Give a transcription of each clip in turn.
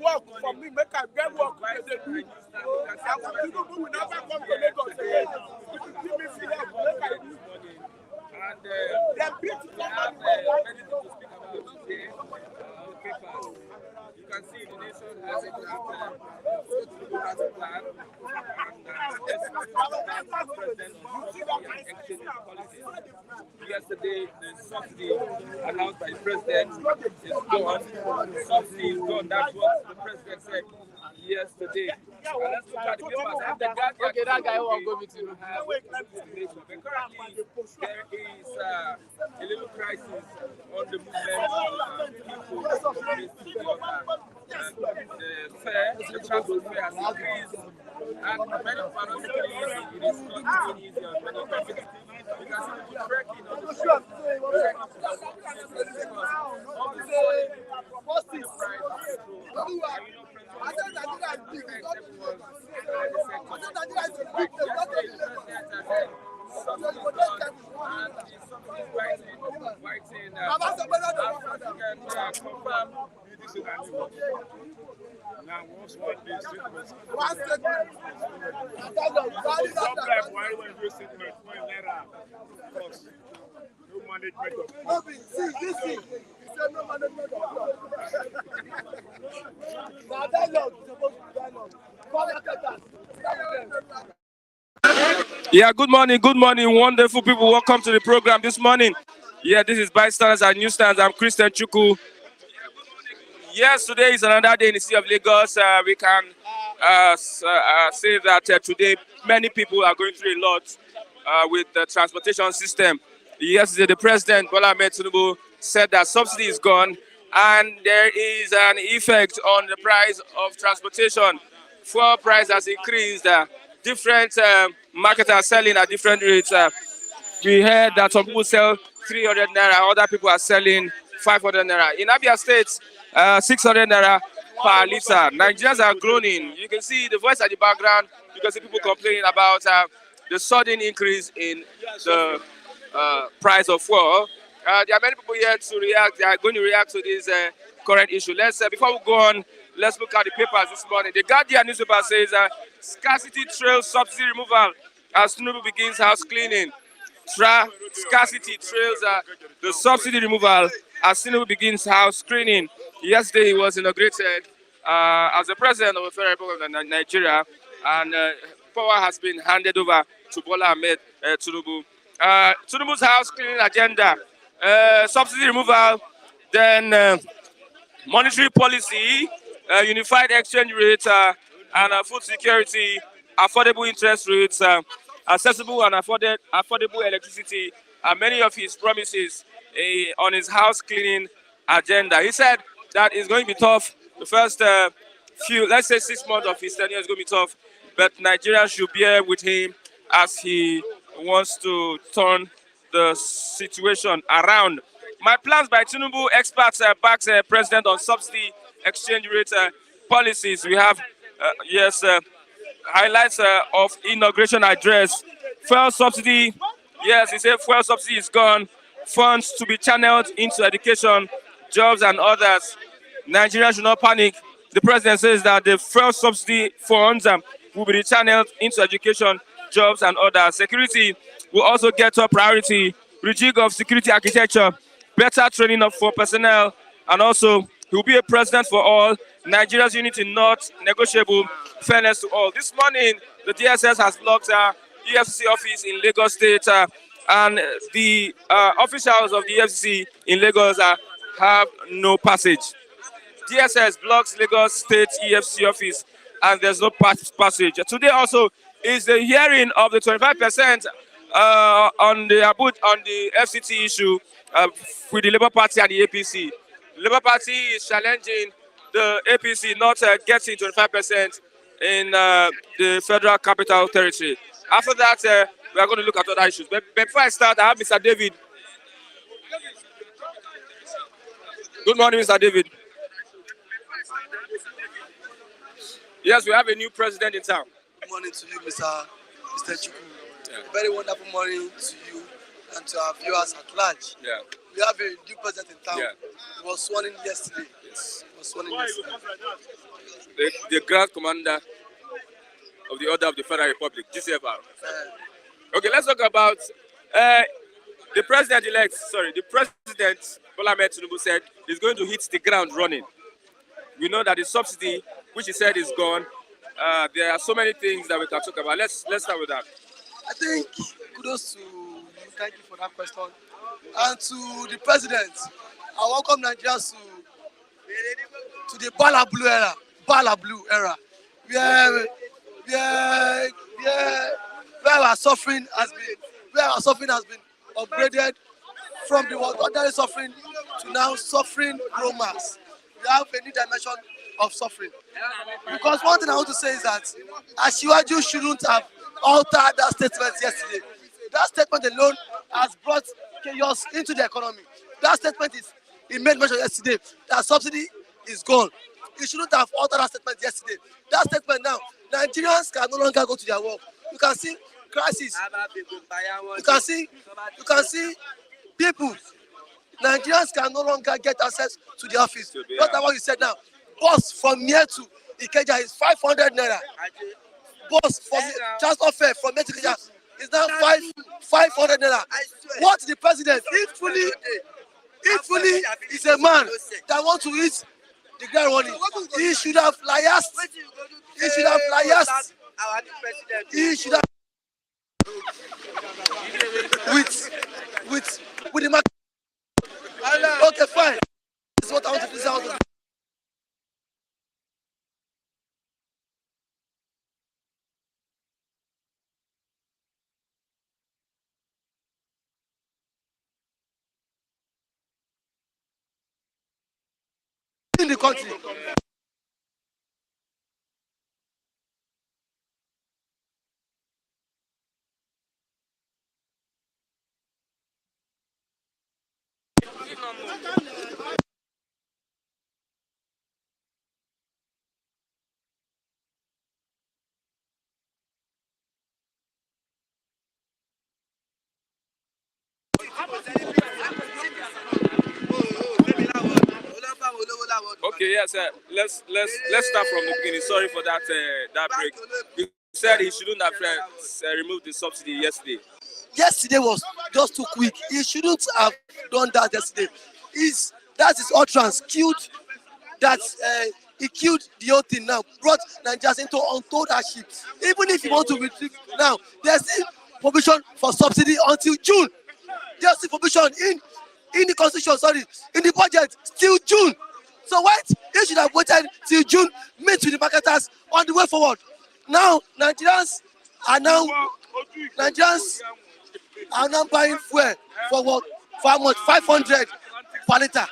Work for me, make I get work. Tinubu will never come to Lagos again. Give me free help, make I do. And they beat somebody. Many people speak about today. Papers. You can see the nation has a draft plan. Yesterday, the subsidy announced by the president is gone. Subsidy is gone. That's what the president said yesterday. Let's look at the papers. Okay, that guy won't go with you. But currently, there is a little crisis on the movement. The fare, the transport fare has increased, and many of our it is not even easier. You can see people trekking on the street. Now, what's one day statement? One statement. Sometimes, why when you statement, when later, because no management of. See, listen. He said no management of. Now, dialogue is supposed to be dialogue. Yeah, good morning, wonderful people. Welcome to the program this morning. Yeah, this is Bystanders and Newsstands. I'm Christian Chukwu. Yes, today is another day in the city of Lagos. We can say that today many people are going through a lot with the transportation system. Yesterday, the president, Bola Ahmed Tinubu, said that subsidy is gone and there is an effect on the price of transportation. Fuel price has increased. Different markets are selling at different rates. We heard that some people sell 300 naira, other people are selling 500 naira. In Abia State, 600 naira per liter. Nigerians are groaning. You can see the voice at the background. You can see people complaining about the sudden increase in the price of fuel. There are many people here to react. They are going to react to this current issue. Before we go on, let's look at the papers this morning. The Guardian newspaper says scarcity trails subsidy removal as Tinubu begins house cleaning. Scarcity trails the subsidy removal as Tinubu begins house cleaning. Yesterday, he was inaugurated as the president of the Federal Republic of Nigeria, and power has been handed over to Bola Ahmed Tinubu. Tinubu's house cleaning agenda, subsidy removal, then monetary policy, unified exchange rate, and food security, affordable interest rates, accessible and affordable electricity, and many of his promises on his house cleaning agenda. He said that it's going to be tough. The first let's say 6 months of his tenure is going to be tough, but Nigerians should bear with him as he wants to turn the situation around. My plans by Tinubu, experts backs president on subsidy exchange rate policies. We have, highlights of inauguration address. Fuel subsidy, yes, he said fuel subsidy is gone. Funds to be channeled into education, jobs and others. Nigeria should not panic. The president says that the fuel subsidy funds will be channeled into education, jobs and others. Security will also get top priority. Rejig of security architecture, better training for personnel, and also he will be a president for all. Nigeria's unity not negotiable, fairness to all. This morning, the DSS has blocked EFCC office in Lagos State, and the officials of the EFCC in Lagos have no passage. DSS blocks Lagos State EFCC office, and there's no passage. Today also is the hearing of the 25% on the FCT issue with the Labour Party and the APC. The Labour Party is challenging the APC not getting 25% in the Federal Capital Territory. After that, we are going to look at other issues. But before I start, I have Mr. David. Good morning, Mr. David. Yes, we have a new president in town. Good morning to you, Mr. Chukwu. Yeah. Very wonderful morning to you and to our viewers at large. Yeah. We have a new president in town. Yeah. He was sworn in yesterday. Yes. He was sworn in yesterday. The Grand Commander of the Order of the Federal Republic, GCFR. Okay, let's talk about the president-elect. Sorry, the president, Bola Ahmed Tinubu, said he's going to hit the ground running. We know that the subsidy, which he said is gone. There are so many things that we can talk about. Let's start with that. I think kudos to you. Thank you for that question. And to the president, I welcome Nigerians to the Bala Blue era. Bala Blue era. Where our suffering has been upgraded from the ordinary suffering to now suffering romance. We have a new dimension of suffering. Because one thing I want to say is that Asiwaju shouldn't have altered that statement yesterday. That statement alone has brought chaos into the economy. That statement he made mention yesterday that subsidy is gone. He shouldn't have altered that statement yesterday. That statement now, Nigerians can no longer go to their work. You can see crisis. You can see people. Nigerians can no longer get access to the office. Not what you said now. Bus from here to Ikeja is 500 naira. Bus from transport fare from here to Ikeja is now 500 naira. What the president, if fully is a man that wants to eat the ground running, he should have liaised. He should have liaised. He should have with the market. Okay, fine. This is what I want to do. In the country. Okay, yes, let's start from the beginning. Sorry for that break. He said he shouldn't have removed the subsidy yesterday. Yesterday was just too quick. He shouldn't have done that yesterday. That is utterance killed that he killed the whole thing now, brought Nigerians into untold hardship. Even if you want to retrieve now, there's still provision for subsidy until June. There's still provision in the constitution, in the budget, till June. So what? He should have waited till June, meet with the marketers on the way forward. Now Nigerians are now buying fuel for what? For how much? 500 per liter.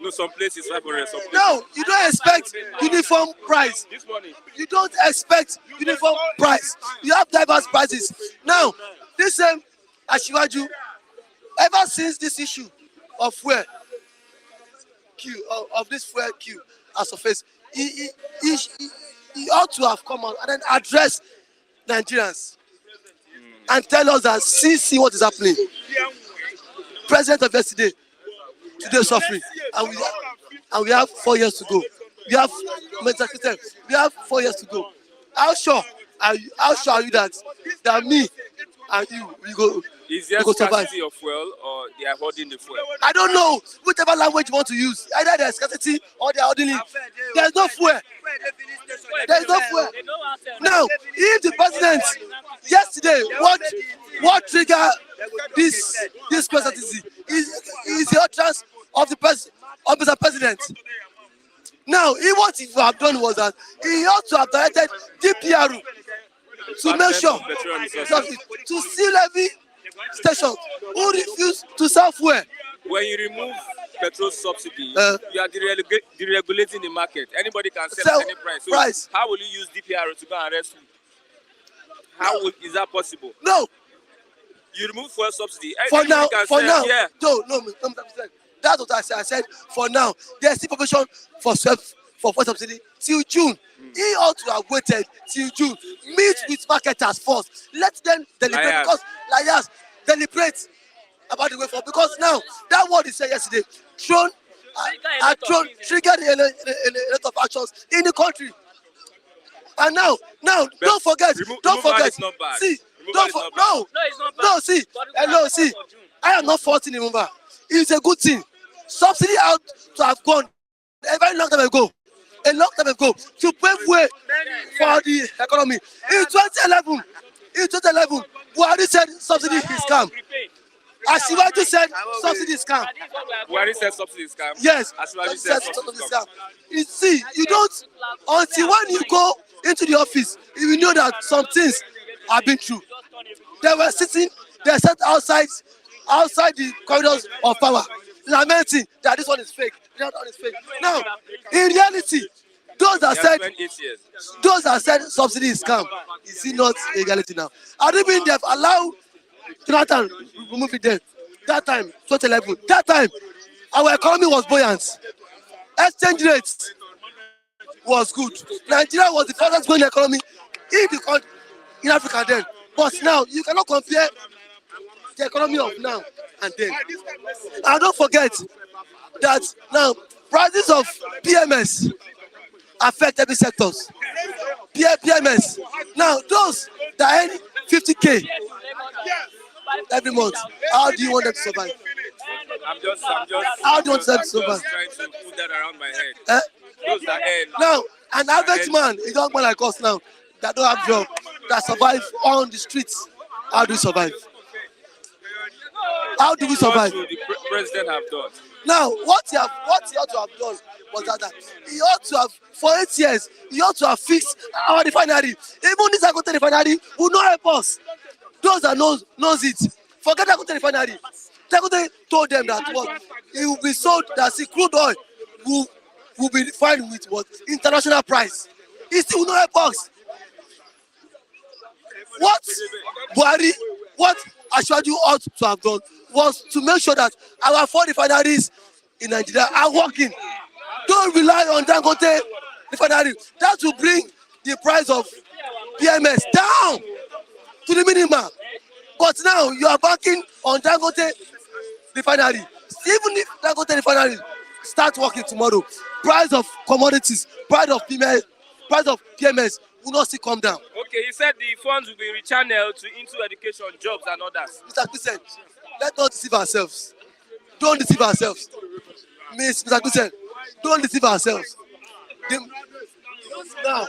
No, some places 500. No, you don't expect uniform price. This morning. You don't expect uniform price. You have diverse prices. Now, this same Asiwaju, ever since this issue of fuel queue, of this fuel queue has surfaced, he ought to have come out and then address Nigerians and tell us that see what is happening. President of yesterday, today suffering, and we have 4 years to go. We have 4 years to go. How sure are you that me and you we go? Is there scarcity of fuel or they are holding the fuel? I don't know. Whichever language you want to use, either there's scarcity or they are holding it. There's no fuel. There's no fuel. Now, if the president yesterday, what triggered this scarcity is the utterance of the president. Now, what he would have done was that he ought to have directed DPR to make sure to seal every station who refuse to sell fuel. When you remove petrol subsidy, you are deregulating the market. Anybody can sell at any price. So how will you use DPR to go and arrest you? Is that possible? No. You remove fuel subsidy. For now. Yeah. No. That's what I said. I said for now. There's still provision for fuel subsidy till June. He ought to have waited till June. Meet with marketers first. Let them deliberate because liars deliberate. about the way forward, because now that word he said yesterday thrown triggered a lot of actions in the country. And now, don't forget. Is not bad. See, no, it's not bad. no, see, hello, see. I am not faulting the removal. It's a good thing. Subsidy out to have gone a very long time ago. A long time ago to pave way for the economy. In 2011, Buhari said subsidy is scam. Asiwaju said subsidy is scam. Buhari said subsidy is scam. Yes, Asiwaju said subsidy is scam. You see, you don't until when you go into the office, you will know that some things have been true. They were sitting, they sat outside the corridors of power, lamenting that this one is fake. That one is fake. Now, in reality, those that said subsidy is scam, is it not a reality now? I don't mean they've allowed Jonathan remove it then. That time, 2011, that time, our economy was buoyant. Exchange rates was good. Nigeria was the fastest growing economy in Africa then. But now, you cannot compare the economy of now and then. And don't forget that now, prices of PMS affect every sector. PMS. Now, those that earn 50K every month, how do you want them to survive? How do you want them to survive? Trying to put that around my head. Those that earn. Now, an average man, a young man like us now, that don't have job, that survive on the streets, how do we survive? How do we survive? What should the president have done? Now, what he ought to have done was that he ought to have, for 8 years, he ought to have fixed our refinery. Even this Dangote refinery will not help us. Those that knows it, forget Dangote refinery. Dangote told them that what it will be sold, that crude oil will be refined with what international price. It still will not help us. What Buhari, what Asiwaju ought to have done was to make sure that our 4 refineries in Nigeria are working. Don't rely on Dangote refinery. That will bring the price of PMS down to the minimum. But now you are banking on Dangote refinery. Even if Dangote refinery start working tomorrow, price of commodities, price of PMS will not still come down. Okay, you said the funds will be rechanneled into education, jobs, and others. Mr. Christian, let's not deceive ourselves. Don't deceive ourselves. Mr. Christian, don't deceive ourselves. Now,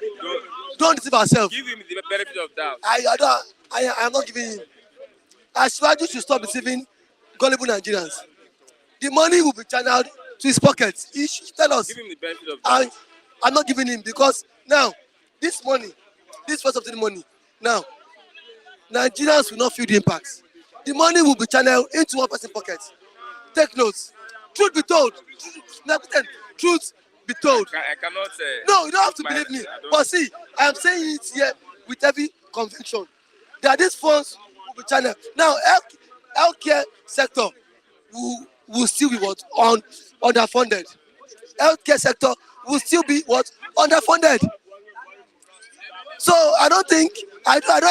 don't deceive ourselves. Give him the benefit of doubt. I am not giving him. Asiwaju should stop deceiving gullible Nigerians. The money will be channeled to his pockets. He should tell us. Give him the benefit of doubt. I'm not giving him, because now this money, this first of the money, now Nigerians will not feel the impact. The money will be channeled into one person's pocket. Take notes. Truth be told, truth be told. I cannot. No, you don't have to believe me. But see, I am saying it here with every conviction that these funds will be channeled. Now, healthcare sector will still be what underfunded. Healthcare sector will still be what underfunded. So I don't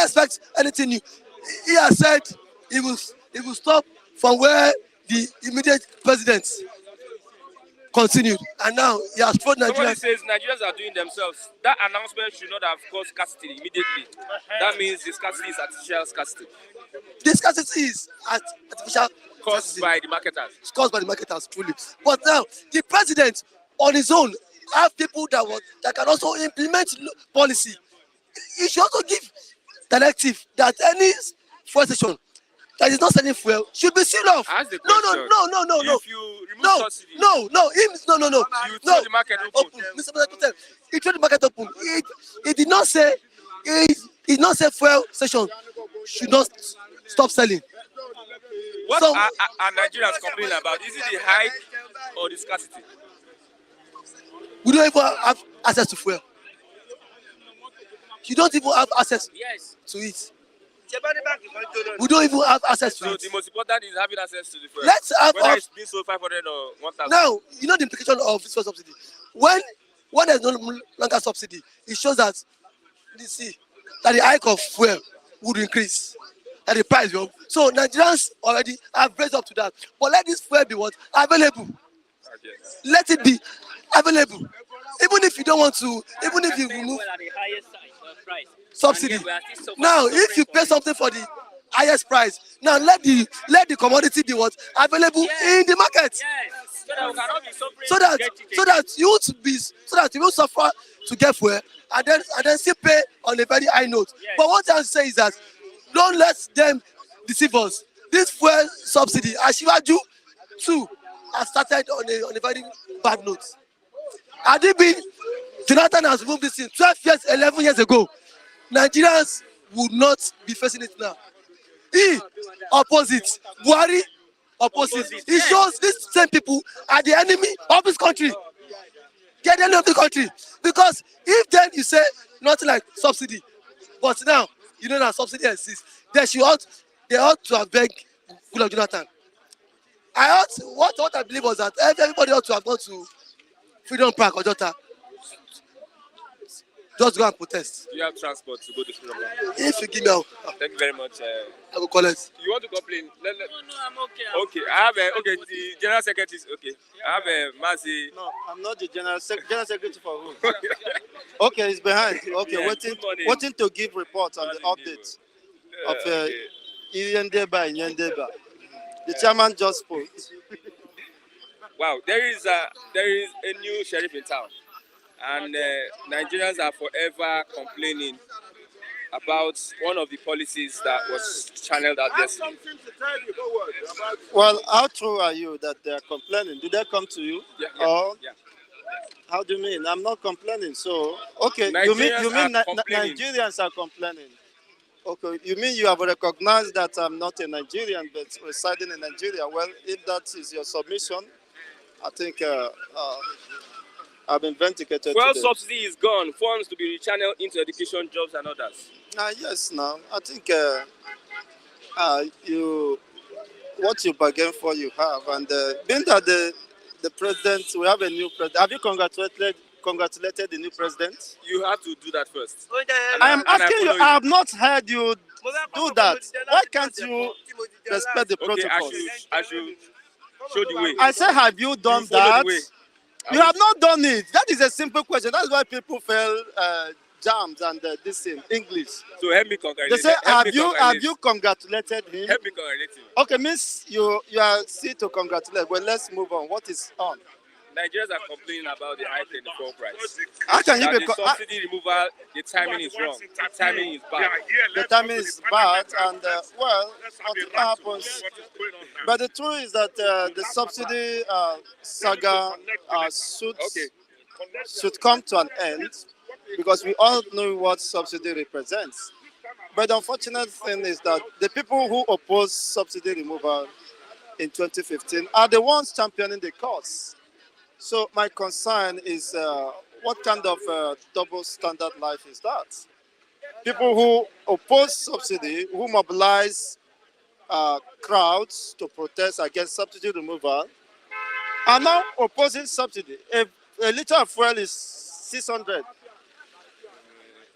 expect anything new. He has said he will stop from where the immediate president continued, and now he has thrown Nigeria. Somebody says Nigerians are doing themselves. That announcement should not have caused scarcity immediately. That means the scarcity is artificial scarcity. The scarcity is artificial caused by the marketers. It's caused by the marketers, truly. But now the president on his own have people that can also implement policy. He should also give directive that any fuel station that is not selling fuel should be sealed off. Ask the No. If you remove subsidy, No. you throw the market open. Mr. President, he threw the market open. He did not say fuel station should not stop selling. What are Nigerians complaining about? Is it the hype or the scarcity? We don't even have access to fuel. You don't even have access to it. We don't even have access to it. So the most important is having access to the fuel. Let's have whether it's being sold 500 or 1,000. Now, you know the implication of this subsidy. When there's no longer subsidy, it shows that the hike of fuel would increase. that the price will. So Nigerians already have raised up to that. But let this fuel be what? Available. Okay. Let it be available. Even if you don't want to, even if you remove subsidy. Now, if you pay something for the highest price, now let the commodity be what? Available in the market. So that you won't be so that you won't suffer to get fuel and then still pay on a very high note. But what I'm saying is that don't let them deceive us. This fuel subsidy, Ashivaju too, has started on a very bad note. Had it been Jonathan has moved this in 12 years, 11 years ago, Nigerians would not be facing it now. He opposite, Buhari opposite. It shows these same people are the enemy of this country. They're the enemy of the country. Because if then you say nothing like subsidy, but now you know that subsidy exists, they ought to have begged Goodluck Jonathan. What I believe was that everybody ought to have gone to Freedom Park or Jota. Just go and protest. Do you have transport to go to Freedom Park? If you give me out, Thank you very much. I will call it. You want to complain? No, I'm okay. Okay, I have the general secretary. Okay, I have Mazi. No, I'm not the general secretary for who? Okay, it's behind. Okay, Yeah, waiting to give report on the update of Yendeba. The chairman just spoke. Wow, there is a new sheriff in town, and Nigerians are forever complaining about one of the policies that was channeled out yesterday. Well, how true are you that they are complaining? Did they come to you? Yeah. Or Yeah. how do you mean? I'm not complaining. So okay, Nigerians you mean are complaining. Nigerians are complaining? Okay, you mean you have recognized that I'm not a Nigerian but residing in Nigeria? Well, if that is your submission, I think I've been vindicated Fuel today. subsidy is gone. Funds to be rechanneled into education, jobs, and others. Yes, now I think what you bargain for you have, and being that the president, we have a new president. Have you congratulated the new president? You have to do that first. I am asking you. I have not heard you do that. Why can't you respect the protocol? Okay, I should show the way. I say, have you done that? You have not done it. That is a simple question. That's why people fail jams and this in English. So help me congratulate. They say, have you congratulated him? Help me congratulate him. Okay, means you are still to congratulate. Well, let's move on. What is on? Nigerians are complaining about the high in the fuel price. How can you be? The subsidy removal, the timing is wrong. The timing is bad. The timing is bad, and well, nothing happens. But the truth is that the subsidy saga should come to an end, because we all know what subsidy represents. But the unfortunate thing is that the people who oppose subsidy removal in 2015 are the ones championing the cause. So my concern is what kind of double standard life is that? People who oppose subsidy, who mobilize crowds to protest against subsidy removal, are now opposing subsidy. A liter of fuel is 600.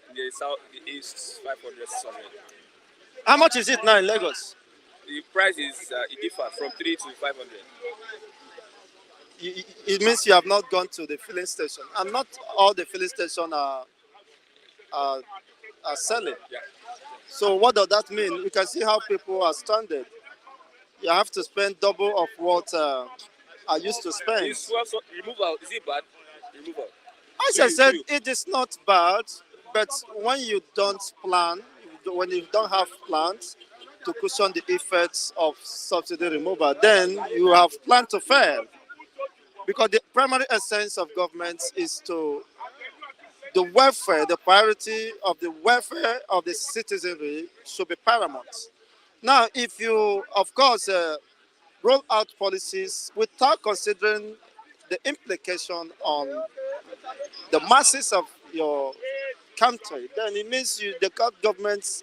In the south, the east, 500, 600. How much is it now in Lagos? The price is it differs from 3 to 500. It means you have not gone to the filling station, and not all the filling stations are selling. Yeah. So what does that mean? You can see how people are stranded. You have to spend double of what I used to spend. This removal, is it bad? Removal. As I said, it is not bad, but when you don't plan, when you don't have plans to cushion the effects of subsidy removal, then you have planned to fail. Because the primary essence of government is to the welfare, the priority of the welfare of the citizenry should be paramount. Now, if you, of course, roll out policies without considering the implication on the masses of your country, then it means the government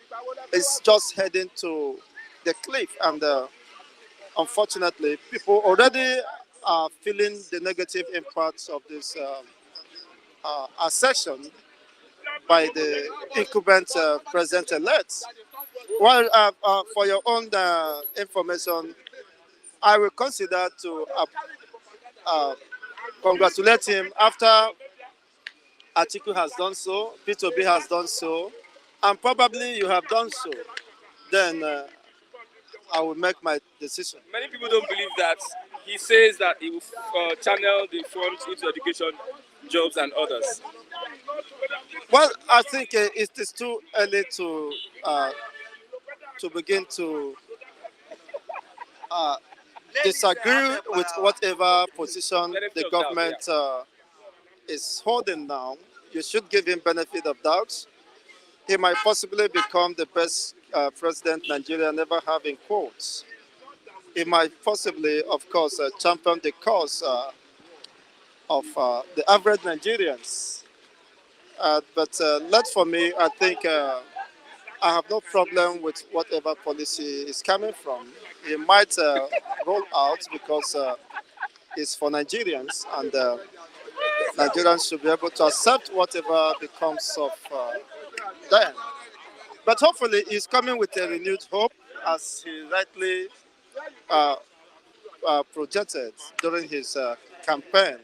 is just heading to the cliff. And unfortunately, people already are feeling the negative impacts of this accession by the incumbent president-elect. Well, for your own information, I will consider to uh, congratulate him after Atiku has done so, P2B has done so, and probably you have done so. Then I will make my decision. Many people don't believe that. He says that he will channel the funds into education, jobs, and others. Well, I think it is too early to begin to uh, disagree with whatever position the government is holding now. You should give him benefit of doubt. He might possibly become the best president Nigeria never have in quotes. He might possibly, of course, champion the cause of the average Nigerians. But for me, I think I have no problem with whatever policy is coming from. He might roll out because it's for Nigerians, and Nigerians should be able to accept whatever becomes of them. But hopefully, he's coming with a renewed hope, as he rightly uh, projected during his campaign.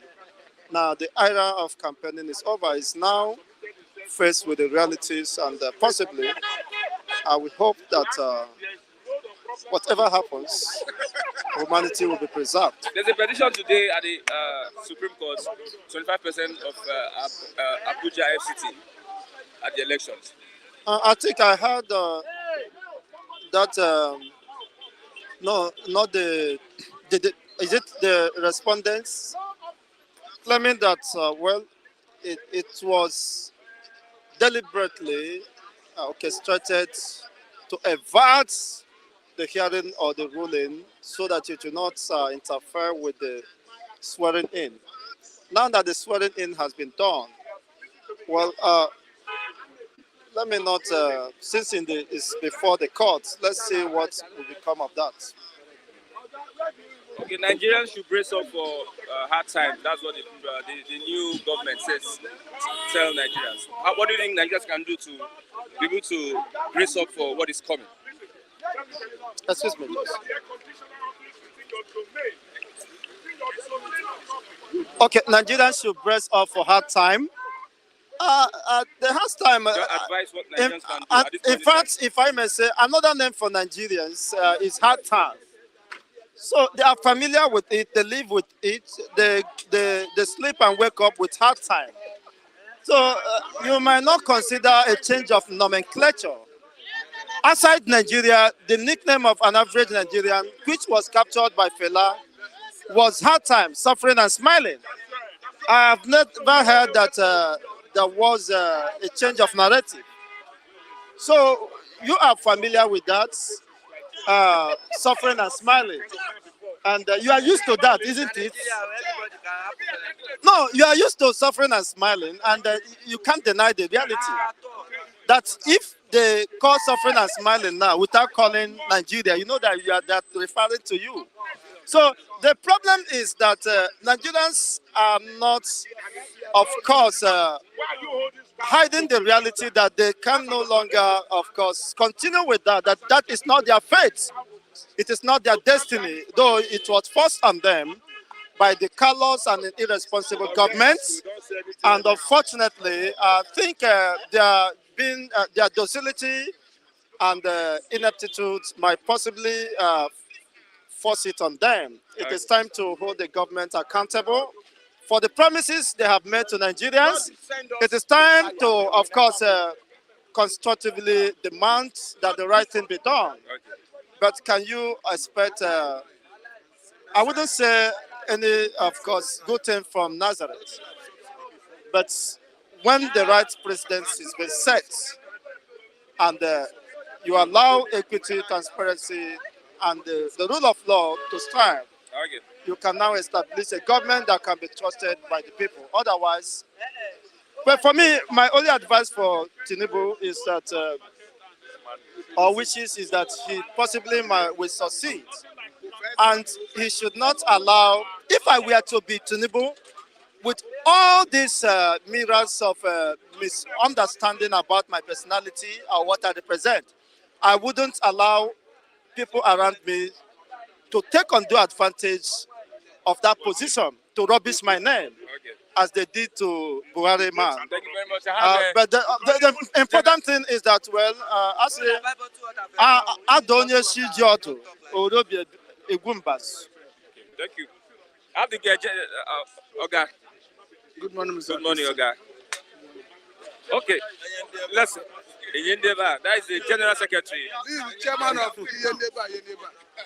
Now, the era of campaigning is over. It's now faced with the realities, and possibly, I will hope that whatever happens, humanity will be preserved. There's a petition today at the Supreme Court, 25% of Abuja FCT at the elections. I think I heard that, no, not is it the respondents claiming that, well, it was deliberately orchestrated to avert the hearing or the ruling so that it will not interfere with the swearing in. Now that the swearing in has been done, well, let me not, since it's before the court, let's see what will become of that. Okay, Nigerians should brace up for hard times. That's what the new government says. Tell Nigerians. What do you think Nigerians can do to be able to brace up for what is coming? Excuse me, please. Okay, Nigerians should brace up for hard time. The hard time. Advise what Nigerians can do at this point in fact, if I may say, another name for Nigerians is hard time. So they are familiar with it. They live with it. They sleep and wake up with hard time. So you might not consider a change of nomenclature. Outside Nigeria, the nickname of an average Nigerian, which was captured by Fela, was hard time, suffering and smiling. I have never heard that there was a change of narrative. So you are familiar with that, suffering and smiling. And you are used to that, isn't it? No, you are used to suffering and smiling, and you can't deny the reality that if they call suffering and smiling now without calling Nigeria, you know that you are that referring to you. So the problem is that Nigerians are not, of course, hiding the reality that they can no longer, of course, continue with that is not their fate. It is not their destiny, though it was forced on them by the callous and irresponsible governments. And unfortunately, I think their docility and ineptitude might possibly force it on them. It is time to hold the government accountable for the promises they have made to Nigerians. It is time to, of course, constructively demand that the right thing be done. But can you expect, I wouldn't say any, of course, good thing from Nazareth. But when the right presidency is being set and you allow equity, transparency, and the rule of law to strive, you can now establish a government that can be trusted by the people. Otherwise, but for me, my only advice for Tinubu is that, or wishes is that he possibly will succeed. And he should not allow, if I were to be Tinubu, with all these mirrors of misunderstanding about my personality or what I represent, I wouldn't allow people around me to take undue advantage of that position to rubbish my name, as they did to Buhari man. Thank you very much. But the important thing is that, well, as Adonye Shijioto, Orobi Egumbas. Thank you. I have to get Oga. Good morning, Mr. Good morning, Oga. Okay, listen. That is the General Secretary. This is the chairman of Yeneba.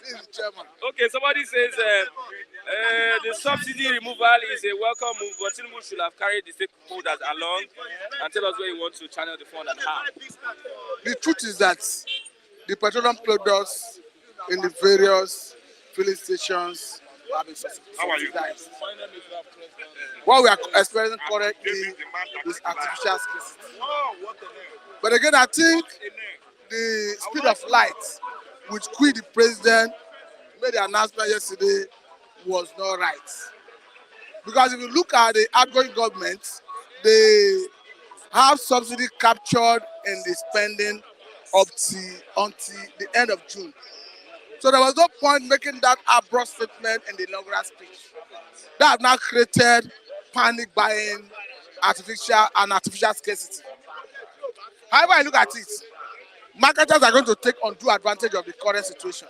This is the chairman. Okay, somebody says the subsidy removal is a welcome move, but Tinubu should have carried the stakeholders along and tell us where he wants to channel the fund and how. The truth is that the petroleum products in the various filling stations have been subsidized. What we are experiencing currently is artificial scarcity. But again, I think the speed of light which the president made the announcement yesterday was not right. Because if you look at the outgoing government, they have subsidy captured in the spending until the end of June. So there was no point making that abrupt statement in the inaugural speech. That have now created panic buying, artificial scarcity. However I look at it, marketers are going to take undue advantage of the current situation.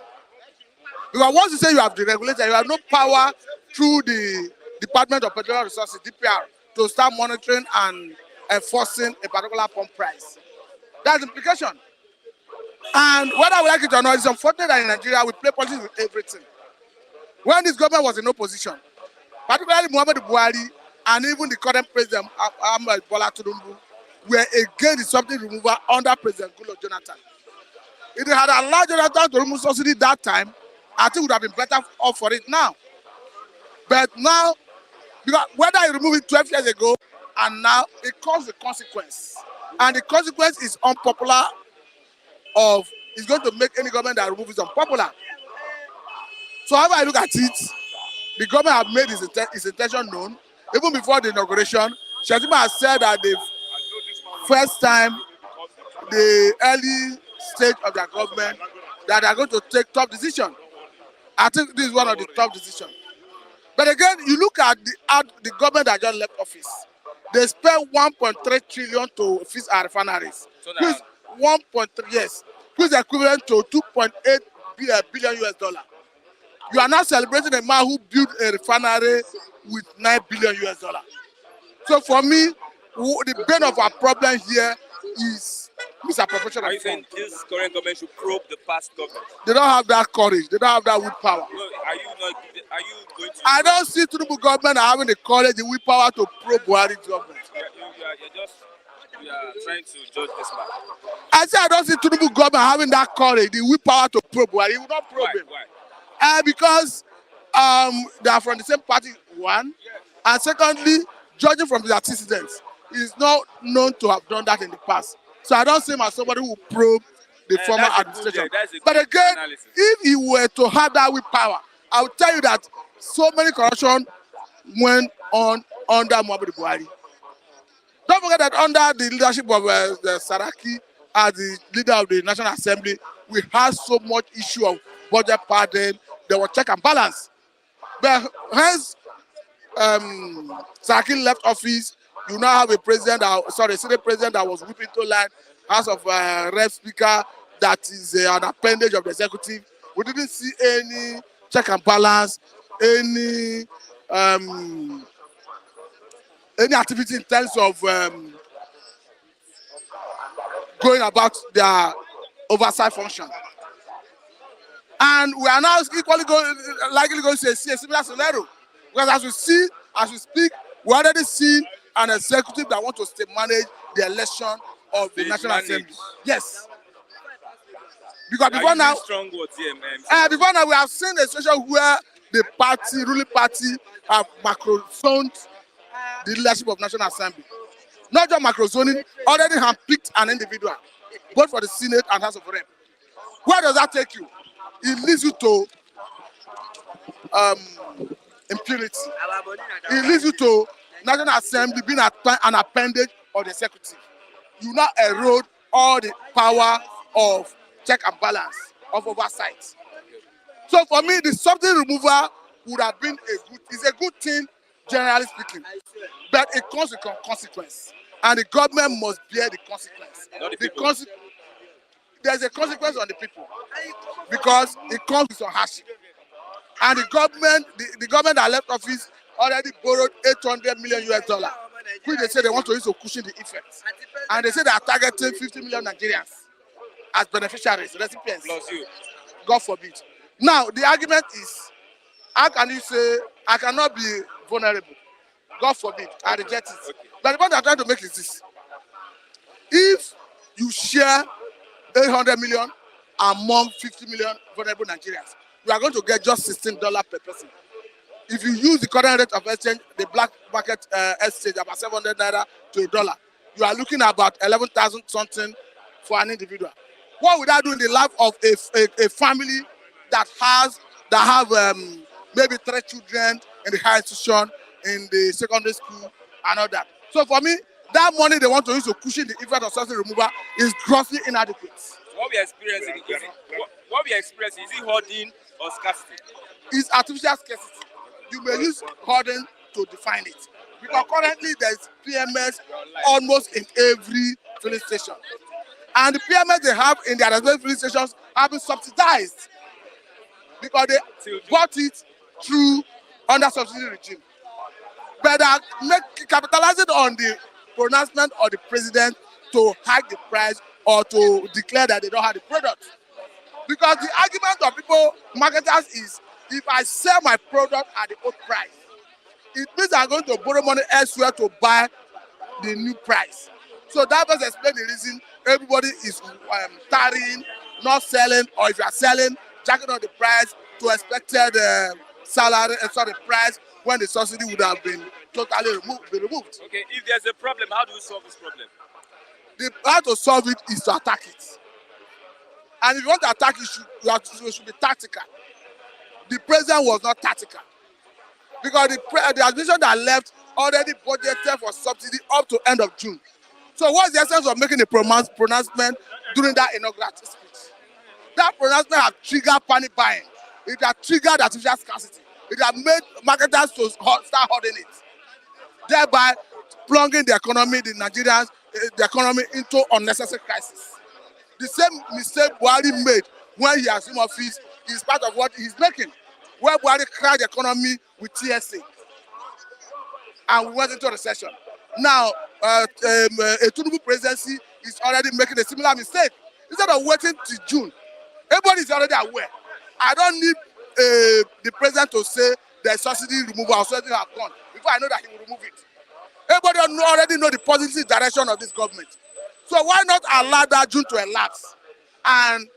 Because once you say you have deregulated, you have no power through the Department of Petroleum Resources, DPR, to start monitoring and enforcing a particular pump price. That's the implication. And whether we like it or not, it's unfortunate that in Nigeria we play politics with everything. When this government was in opposition, particularly Muhammadu Buhari and even the current president, Bola Tinubu, were against the subsidy removal under President Goodluck Jonathan. If they had allowed Jonathan to remove subsidy that time, I think would have been better off for it now. But now, because whether you remove it 12 years ago and now, it caused the consequence. And the consequence is unpopular it's going to make any government that removes it unpopular. So however I look at it, the government have made its intention known. Even before the inauguration, Shetima has said that the first time, the early stage of their government, that they are going to take tough decision. I think this is one of the tough decisions. But again, you look at the government that just left office. They spent 1.3 trillion to fix our refineries. Which 1.3, yes, which is equivalent to 2.8 billion US dollar. You are now celebrating a man who built a refinery with 9 billion US dollar. So for me, the bane of our problem here is misappropriation. Are you saying this current government should probe the past government? They don't have that courage. They don't have that willpower. No, are you going to? I don't see Tinubu government having the courage, the willpower to probe Buhari's government. You are trying to judge this man. I say I don't see Tinubu government having that courage, the willpower to probe Buhari. He will not probe him. Why? Because they are from the same party, one. And secondly, judging from his antecedents, he is not known to have done that in the past. So I don't see him as somebody who probe the former administration. But again, if he were to have that willpower, I will tell you that so many corruption went on under Muhammadu Buhari. Don't forget that under the leadership of the Saraki as the leader of the National Assembly, we had so much issue of budget pardon. There was check and balance. But hence, Saraki left office. You now have a Senate president that was whipping to line, House of Rep Speaker that is an appendage of the executive. We didn't see any check and balance, any activity in terms of going about their oversight function. And we are now equally likely going to see a similar scenario. Because as we speak, we already see an executive that wants to still manage the election of the National Assembly. Yes. Because before now, before now we have seen a situation where the ruling party have macro-zoned the leadership of National Assembly. Not just macro-zoning, already have picked an individual, both for the Senate and House of Rep. Where does that take you? It leads you to impunity. It leads you to National Assembly being an appendage of the executive. You now erode all the power of check and balance of oversight. So for me, the subsidy removal would have been it's a good thing, generally speaking, but it comes with consequence, and the government must bear the consequence. There's a consequence on the people because it comes with some hardship, and the government that left office already borrowed $800 million US, which they say they want to use to cushion the effects, and they say they are targeting 50 million Nigerians as beneficiaries, recipients. Plus you. God forbid. Now the argument is, how can you say I cannot be vulnerable? God forbid, I reject it. Okay. But the point I'm trying to make is this: if you share 800 million among 50 million vulnerable Nigerians, you are going to get just $16 per person. If you use the current rate of exchange, the black market exchange, about 700 naira to $1, you are looking at about 11,000 something for an individual. What would that do in the life of a family that have maybe 3 children in the higher institution, in the secondary school, and all that? So for me, that money they want to use to cushion the effect of subsidy removal is grossly inadequate. What we are experiencing is it hoarding or scarcity? It's artificial scarcity. You may use hoarding to define it, because currently there's PMS almost in every filling station, and the PMS they have in their respective filling stations have been subsidized because they bought it through under subsidy regime. But they are capitalizing on the pronouncement of the president to hike the price or to declare that they don't have the product. Because the argument of people, marketers, is if I sell my product at the old price, it means I'm going to borrow money elsewhere to buy the new price. So that does explain the reason everybody is tarrying, not selling, or if you are selling, jacking up the price to expected price when the subsidy would have been totally removed. Okay, if there's a problem, how do you solve this problem? The how to solve it is to attack it. And if you want to attack it, you should be tactical. The president was not tactical, because the administration that left already budgeted for subsidy up to end of June. So what's the essence of making a pronouncement during that inaugural speech? That pronouncement has triggered panic buying. It has triggered artificial scarcity. It has made marketers to start hoarding it, thereby plunging the economy, the economy into unnecessary crisis. The same mistake Buhari made when he assumed office is part of what he's making, where Buhari crashed the economy with TSA, and we went into a recession. Now, a Tinubu presidency is already making a similar mistake. Instead of waiting till June, everybody is already aware. I don't need the president to say the subsidy removal or something have gone before I know that he will remove it. Everybody already know the positive direction of this government. So why not allow that June to elapse and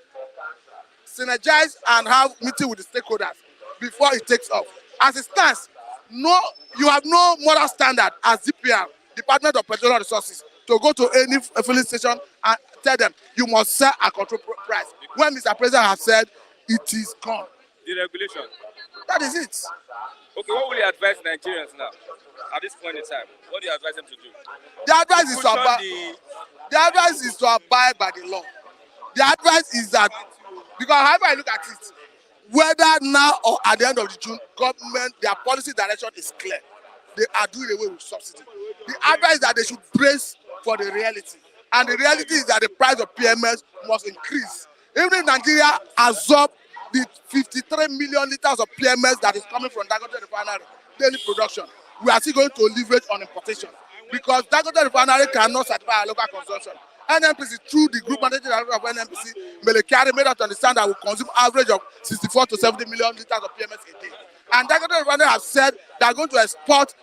synergize and have meeting with the stakeholders before it takes off? As it stands, you have no moral standard as DPR, Department of Petroleum Resources, to go to any filling station and tell them you must sell at control price. When Mr. President has said it is gone. The regulation. That is it. Okay, what will you advise Nigerians now at this point in time? What do you advise them to do? The advice is to abide by the law. The advice is that, because however I look at it, whether now or at the end of the June, government, their policy direction is clear. They are doing away with subsidy. The advice is that they should brace for the reality. And the reality is that the price of PMS must increase. Even if Nigeria absorb the 53 million liters of PMS that is coming from Dangote Refinery daily production, we are still going to leverage on importation, because Dangote Refinery cannot satisfy our local consumption. NNPC, through the group managing director of NNPC, Melekari, made us to understand that we consume average of 64 to 70 million liters of PMS a day. And Dangote Refinery have said they are going to export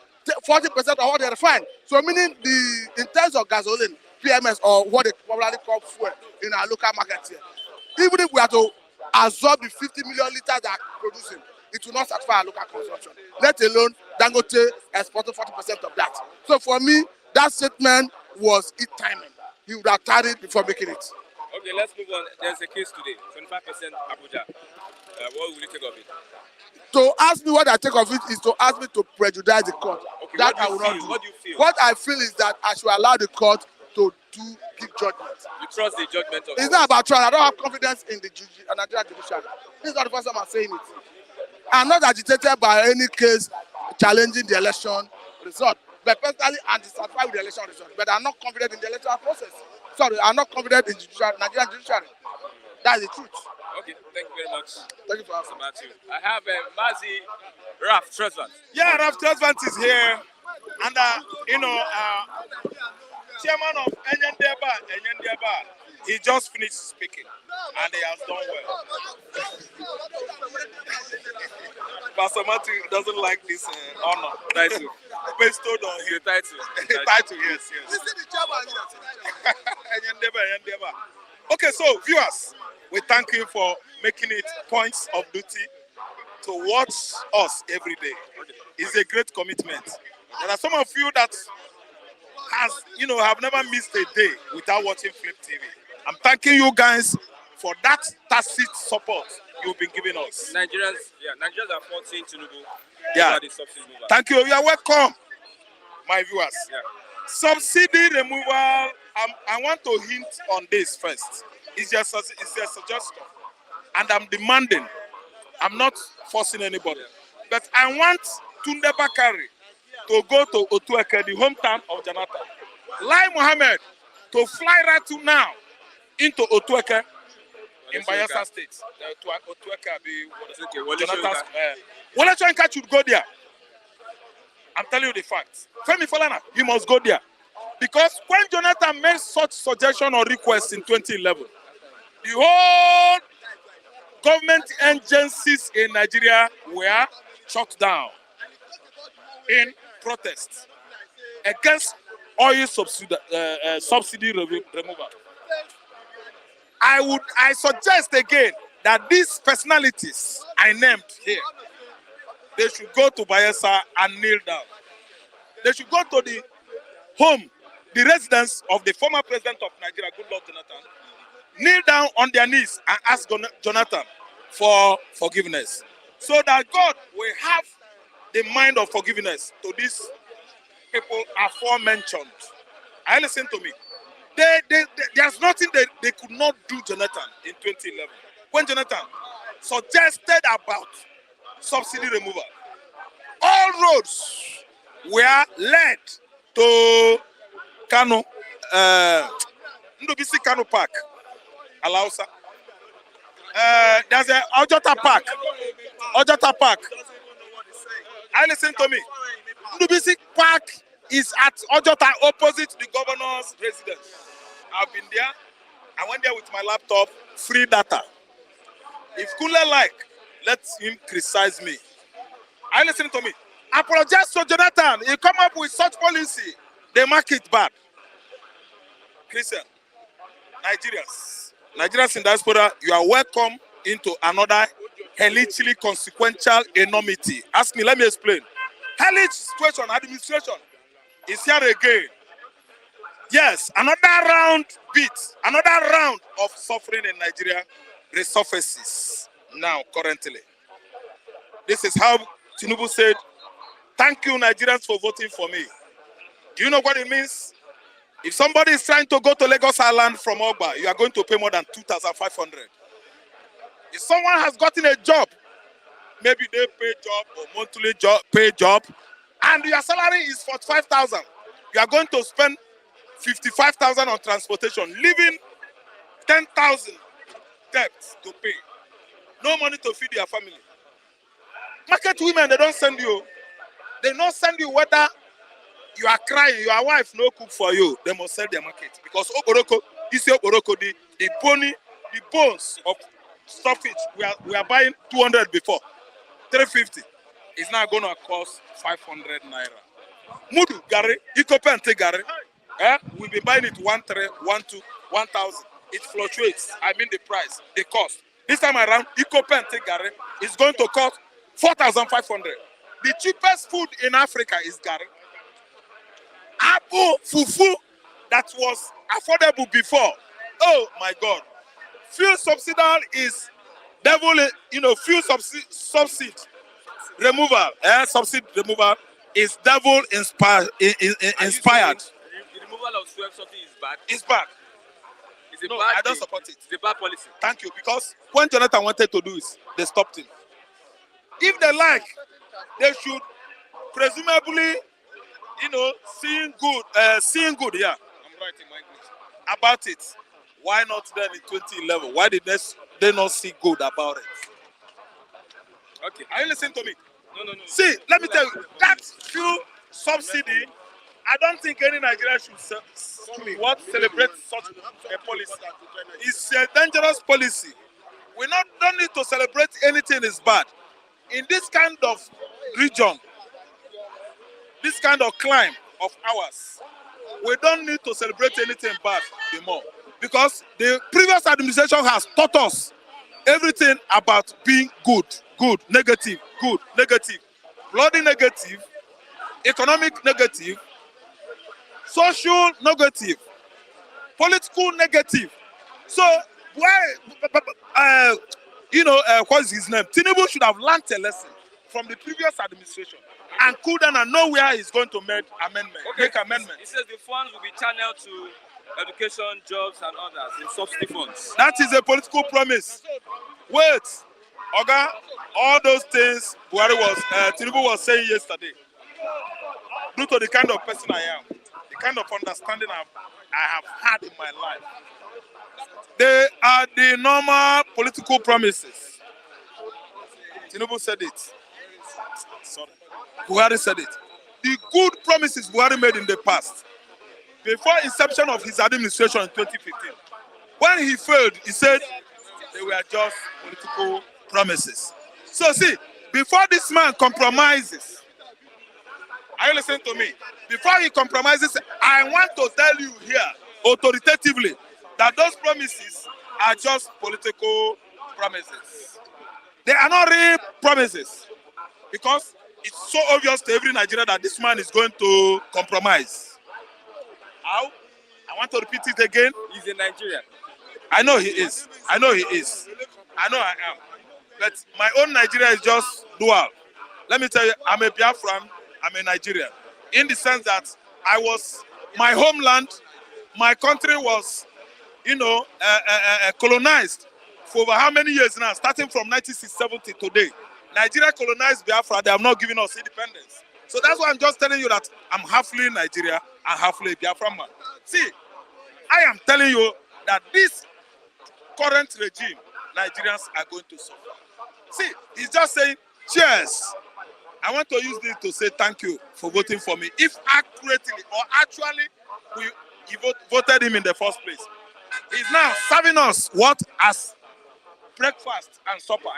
40% of what they refine. So meaning in terms of gasoline, PMS, or what they popularly call fuel in our local market here, even if we are to absorb the 50 million liters that are producing, it will not satisfy our local consumption, let alone Dangote exporting 40% of that. So for me, that statement was it timing. He would have tarried before making it. Okay, let's move on. There's a case today, 25% Abuja. What will you take of it? To ask me what I take of it is to ask me to prejudice the court. Okay, that I will not do. What do you feel? What I feel is that I should allow the court to to give judgment. You trust the judgment of It's not about trust. I don't have confidence in the Nigerian judiciary. This is not the first time I'm saying it. I'm not agitated by any case challenging the election result. But personally, I'm dissatisfied with the election result. But I'm not confident in the electoral process. Sorry, I'm not confident in the Nigerian judiciary. That's the truth. Okay, thank you very much. Thank you for asking. Matthew. I have Mazi Raf Tresvant. Yeah, Raf Tresvant is here. And, chairman of Enyendeba, he just finished speaking. And he has done well. Pastor Matthew doesn't like this honor. Title. Bestowed on him. The title. Title, yes. Enyendeba. Okay, so viewers, we thank you for making it points of duty to watch us every day. It's a great commitment. There are some of you that have never missed a day without watching Flip TV. I'm thanking you guys for that tacit support you've been giving us. Nigerians are 14 Tinubu. Yeah. Thank you. You are welcome, my viewers. Yeah. Subsidy removal. I want to hint on this first. It's a suggestion, and I'm demanding. I'm not forcing anybody, but I want Tunde Bakari to go to Otueke, the hometown of Jonathan. Lai Mohammed to fly right to now into Otueke in Bayelsa State. Jonathan's. Wole Soyinka should go there. I'm telling you the facts. Femi Falana, he must go there. Because when Jonathan made such suggestion or request in 2011, the whole government agencies in Nigeria were shut down in protest against oil subsidy removal. I suggest again that these personalities I named here, they should go to Bayelsa and kneel down. They should go to the home, the residence of the former president of Nigeria, Goodluck Jonathan, kneel down on their knees and ask Jonathan for forgiveness, so that God will have the mind of forgiveness to these people aforementioned. I listen to me. There's nothing they could not do Jonathan in 2011 when Jonathan suggested about subsidy removal. All roads were led to Kano, Ndubisi Kano Park, Alausa. There's a Ojota Park. I listen to me. Ndubisi Park is at Ojota, opposite the governor's residence. I've been there. I went there with my laptop, free data. If Kule like, let him criticize me. I listen to me. Apologize to Jonathan. He come up with such policy. They mark it bad. Christian, Nigerians in diaspora, you are welcome into another hellishly consequential enormity. Ask me, let me explain. Hellish situation, administration is here again. Yes, another round of suffering in Nigeria resurfaces now, currently. This is how Tinubu said, thank you, Nigerians, for voting for me. Do you know what it means? If somebody is trying to go to Lagos Island from Ogba, you are going to pay more than 2,500. If someone has gotten a job, maybe they pay job or monthly pay job, and your salary is 45,000, you are going to spend 55,000 on transportation, leaving 10,000 debts to pay. No money to feed your family. Market women, they don't send you. They don't send you whether you are crying, your wife no cook for you. They must sell their market. Because Okoroko, the bones of stockfish, we are buying 200 before. 350 is now going to cost 500 naira. Mudu, Gary, Ikopente Gary, we'll be buying it 1,300, 1,200, 1,000. It fluctuates. I mean the price, the cost. This time around, Ikopente Gary is going to cost 4,500. The cheapest food in Africa is Gary. Apple fufu that was affordable before. Oh my God. Fuel subsidy is devil, fuel subsidy removal. Subsidy removal is devil inspired. The removal removal of fuel subsidy is bad. It's bad. It's a No, bad I don't thing. support it. It's a bad policy. Thank you. Because when Jonathan wanted to do it, they stopped him. If they like, they should presumably, seeing good. Yeah, I'm writing my English about it. Why not then in 2011? Why did they not see good about it? Okay. Are you listening to me? No. See, let me tell you, that fuel subsidy, I don't think any Nigerian should celebrate such a policy. It's a dangerous policy. We don't need to celebrate anything is bad. In this kind of region, this kind of climb of ours, we don't need to celebrate anything bad anymore. Because the previous administration has taught us everything about being good, negative, bloody negative, economic negative, social negative, political negative. So why, what is his name? Tinubu should have learned a lesson from the previous administration and cool down and know where he's going to make amendments. He says the funds will be channeled to education, jobs, and others in subsidy funds. That is a political promise. Wait, Oga, all those things Tinubu was saying yesterday, due to the kind of person I am, the kind of understanding I have had in my life, they are the normal political promises. Tinubu said it. Sorry. Buhari said it. The good promises Buhari made in the past, before inception of his administration in 2015. When he failed, he said they were just political promises. So see, before this man compromises, are you listening to me? Before he compromises, I want to tell you here, authoritatively, that those promises are just political promises. They are not real promises. Because it's so obvious to every Nigerian that this man is going to compromise. How? I want to repeat it again. He's in Nigeria. I know he is. I know he is. I know I am. But my own Nigeria is just dual. Let me tell you, I'm a Biafran, I'm a Nigerian. In the sense that my homeland, my country was, colonized for over how many years now? Starting from 1970 today. Nigeria colonized Biafra, they have not given us independence. So that's why I'm just telling you that I'm halfly Nigeria and halfly Biafran man. See, I am telling you that this current regime, Nigerians are going to suffer. See, he's just saying, cheers. I want to use this to say thank you for voting for me. If accurately or actually he voted him in the first place. He's now serving us what as breakfast and supper.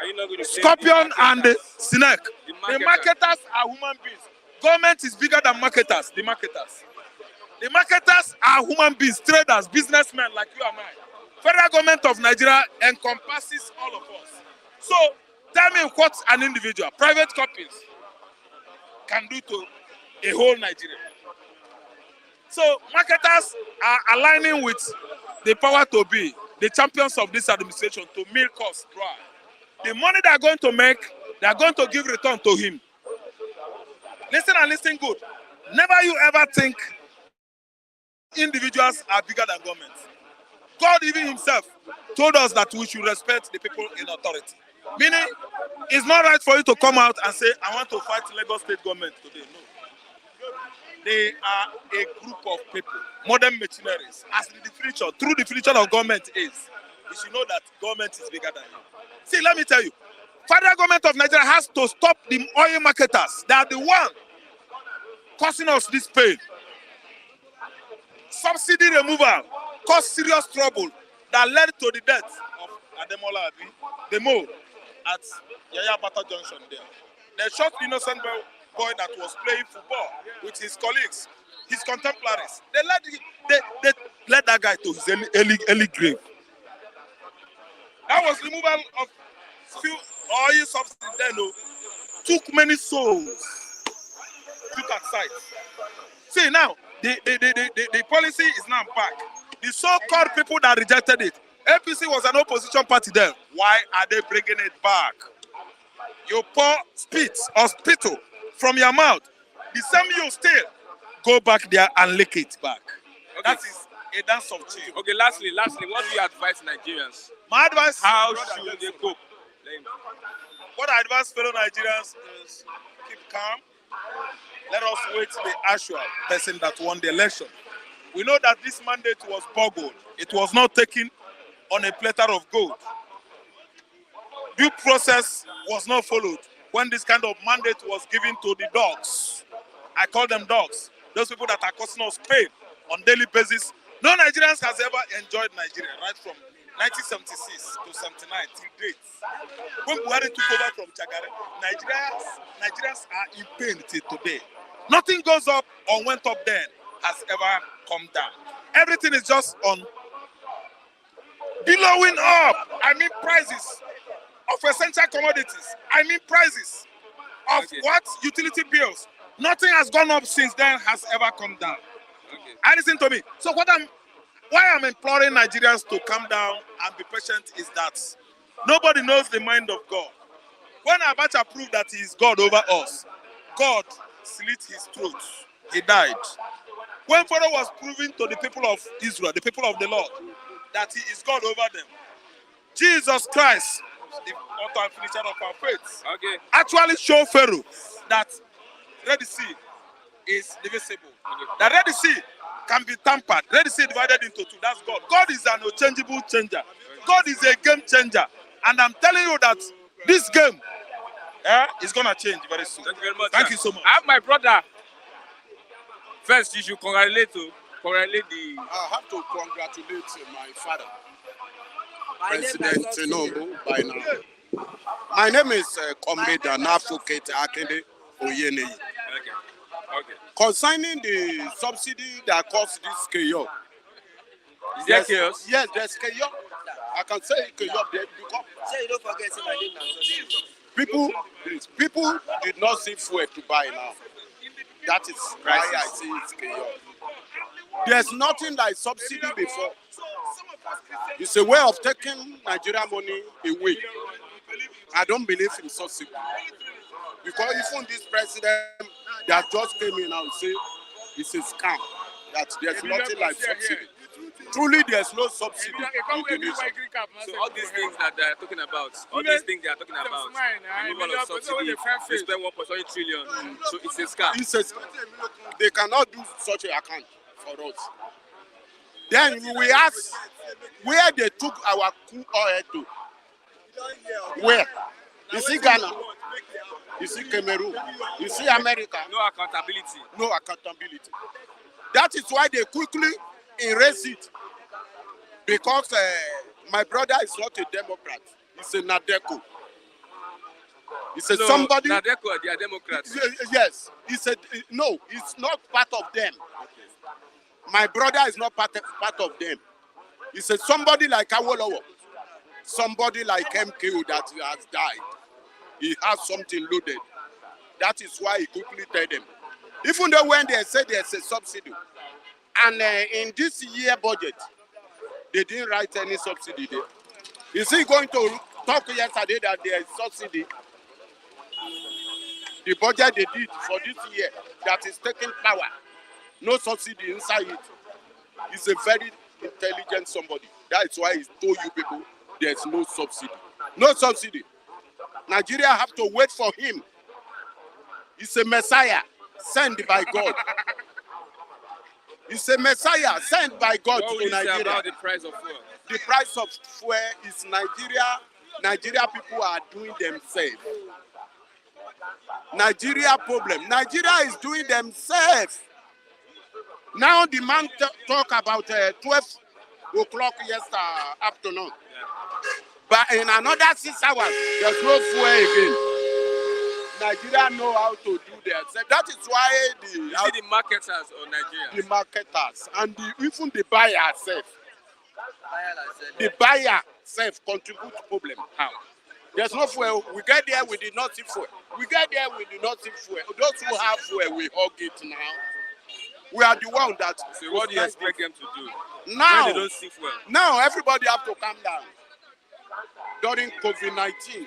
Scorpion and the snake. The marketers are human beings. Government is bigger than marketers. The marketers are human beings, traders, businessmen like you and I. Federal government of Nigeria encompasses all of us. So tell me what an individual, private companies can do to a whole Nigeria. So marketers are aligning with the power to be the champions of this administration to milk us dry. The money they are going to make, they are going to give return to him. Listen and listen good. Never you ever think individuals are bigger than government. God even himself told us that we should respect the people in authority. Meaning, it's not right for you to come out and say, I want to fight Lagos state government today. No. They are a group of people, modern machineries. As the definition, true definition of government is, you should know that government is bigger than you. See, let me tell you, federal government of Nigeria has to stop the oil marketers. They are the one causing us this pain. Subsidy removal caused serious trouble that led to the death of Ademola Abi, the Mo, at Yaya Bata Junction there. They shot innocent boy that was playing football with his colleagues, his contemporaries. They led that guy to his early grave. That was removal of few oil subsidy then, took many souls, took at sight. See now, the policy is now back. The so-called people that rejected it, APC was an opposition party then. Why are they bringing it back? You pour spit or spittle from your mouth. The same you still go back there and lick it back. That is a dance of chill. Okay, lastly, what do you advise Nigerians? My advice, How brother, should they cope? what I advise fellow Nigerians is keep calm. Let us wait the actual person that won the election. We know that this mandate was boggled. It was not taken on a platter of gold. Due process was not followed when this kind of mandate was given to the dogs. I call them dogs. Those people that are causing us pain on daily basis. No Nigerians has ever enjoyed Nigeria, right from 1976 to 79 till date. When Buhari took over from Chagare, Nigerians are in pain till today. Nothing goes up or went up then has ever come down. Everything is just on billowing up. I mean prices of essential commodities. I mean prices of what? Utility bills. Nothing has gone up since then has ever come down. And listen to me. So why I'm imploring Nigerians to calm down and be patient is that nobody knows the mind of God. When Abacha proved that he is God over us, God slit his throat. He died. When Pharaoh was proving to the people of Israel, the people of the Lord, that he is God over them, Jesus Christ, the author and finisher of our faith, actually showed Pharaoh that Red Sea is divisible. The Red Sea can be tampered. Red Sea divided into two. That's God. God is an unchangeable changer. God is a game changer. And I'm telling you that this game is going to change very soon. Thank you very much. Thank you so much. I have my brother. First, you should congratulate the... I have to congratulate my father, President Tinubu, by now. My name is Comrade Anafukete Akinde Oyenei. Okay. Concerning the subsidy that caused this chaos. Is there chaos? Yes, there's chaos. I can say chaos there because Say you don't forget my name now. people did not see fuel to buy now. That is why I say it's chaos. There's nothing like subsidy before. It's a way of taking Nigerian money away. I don't believe in subsidy. Because even this president that just came in and say it's a scam, that there's nothing like subsidy. Truly, there's no subsidy in the nation. So all these things that they're talking about, removal of subsidy, they spend 1.1 trillion, so it's a scam. They cannot do such an account for us. Then we ask where they took our crude oil to. Where? You see Ghana? You see Cameroon? You see America? No accountability. No accountability. That is why they quickly erase it. Because my brother is not a Democrat. He's a Nadeco. He's a somebody. Nadeco, they are Democrats. Yes. No, it's not part of them. My brother is not part of them. He's a somebody like Awolowo. Somebody like MKO that has died. He has something loaded. That is why he quickly tell them. Even though when they say there's a subsidy, and in this year budget, they didn't write any subsidy there. Is he going to talk yesterday that there is subsidy? The budget they did for this year that is taking power, no subsidy inside it. He's a very intelligent somebody. That's why he told you people there's no subsidy. No subsidy. Nigeria have to wait for him. He's a Messiah sent by God. He's a Messiah sent by God to Nigeria. About the price of fuel? The price of fuel is Nigeria people are doing themselves. Nigeria problem. Nigeria is doing themselves. Now the man talk about 12 o'clock yesterday afternoon. But in another 6 hours, there's no fuel again. Nigeria know how to do themselves. That is why the marketers or Nigeria? The marketers and even the buyer self. The buyer self contribute to problem. How? There's no fuel. We get there, we did not see fuel. We get there, we did not see fuel. Those who have fuel, we hug it now. We are the one that. So what do you expect them to do? Now, when they don't see fuel? Now everybody have to calm down. During COVID-19,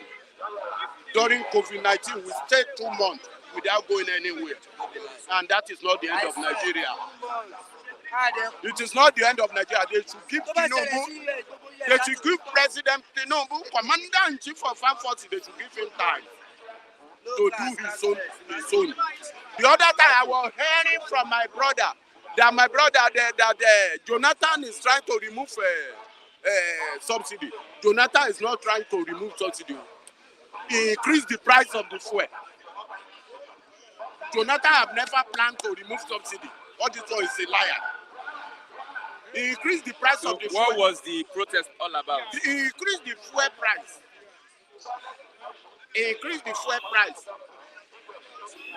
we stayed 2 months without going anywhere. And that is not the end of Nigeria. It is not the end of Nigeria. They should give Tinubu, they should give President Tinubu, Commander-in-Chief of Armed Forces, they should give him time to do his own. The other time I was hearing from my brother that Jonathan is trying to remove subsidy. Jonathan is not trying to remove subsidy. He increased the price of the fuel. Jonathan have never planned to remove subsidy. All this one is a liar. He increased the price of the fuel. What was the protest all about? He increased the fuel price. He increased the fuel price.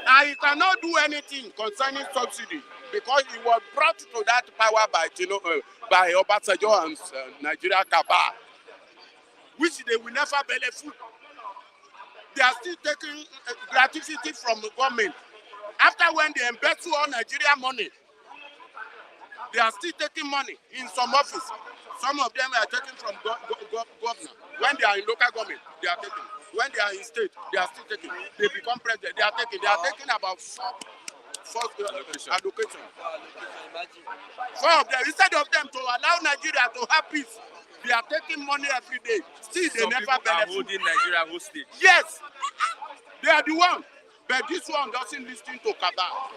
And he cannot do anything concerning subsidy because he was brought to that power by Obasanjo and Nigeria Cabal, which they will never benefit. They are still taking gratuity from the government. After when they embezzle all Nigeria money, they are still taking money in some office. Some of them are taking from governor. When they are in local government, they are taking. When they are in state, they are still taking. They become president, they are taking about four allocation. Four of them, instead of them to allow Nigeria to have peace, they are taking money every day. Still, they never benefit. Are holding Nigeria hostage. Yes, they are the one. But this one doesn't listen to Cabal.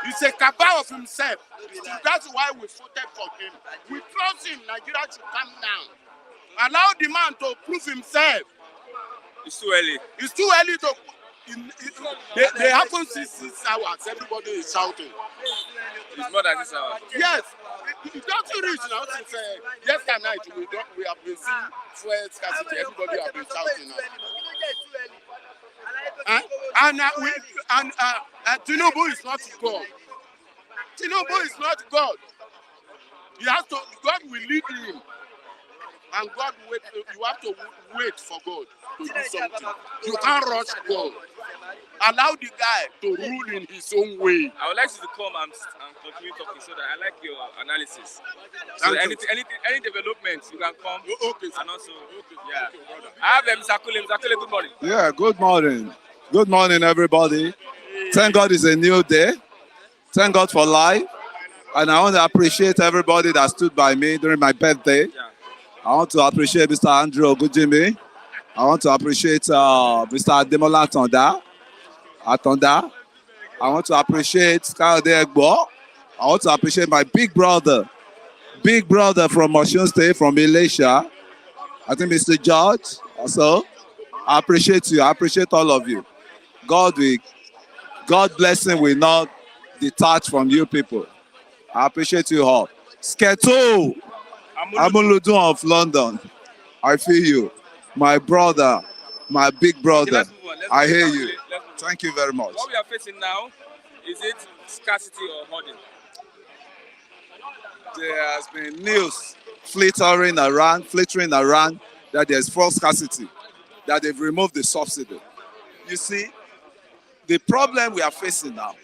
He's a Cabal of himself. That's why we voted for him. We trust him. Nigeria should come down. Allow the man to prove himself. It's too early. It's too early to. They haven't seen 6 hours. Everybody is shouting. It's more than 6 hours. Yes. It doesn't reach now. Since yesterday night, we have been seeing fuel scarcity. Everybody has been shouting now. And Tinubu is not God. Tinubu is not God. He has to. God will lead him. And God wait. You have to wait for God to do something. You can't rush God. Allow the guy to rule in his own way. I would like you to come and continue talking so that I like your analysis. So any developments, you can come. Okay. And also, yeah. I have Mr. Kule. Mr. Kule, good morning. Yeah, good morning. Good morning, everybody. Thank God it's a new day. Thank God for life. And I want to appreciate everybody that stood by me during my birthday. Yeah. I want to appreciate Mr. Andrew Ogujimi. I want to appreciate Mr. Ademola Atonda. I want to appreciate Kayode Egbo. I want to appreciate my big brother from Osun State, from Elisha. I think Mr. George also. I appreciate you. I appreciate all of you. God blessing will not detach from you people. I appreciate you all. Sketo Amuludun of London. I feel you. My brother, my big brother. Let's move on. I hear you. Thank you very much. What we are facing now, is it scarcity or hoarding? There has been news flittering around that there's fuel scarcity, that they've removed the subsidy. You see, the problem we are facing now,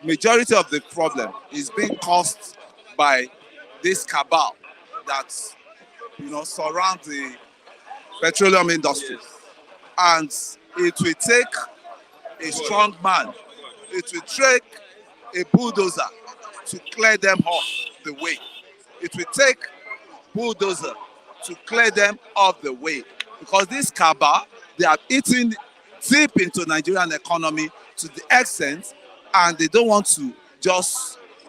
majority of the problem is being caused by this cabal that surround the petroleum industry. Yes. And it will take a strong man, it will take a bulldozer to clear them off the way. It will take bulldozer to clear them off the way. Because this cabal, they are eating deep into Nigerian economy to the extent, and they don't want to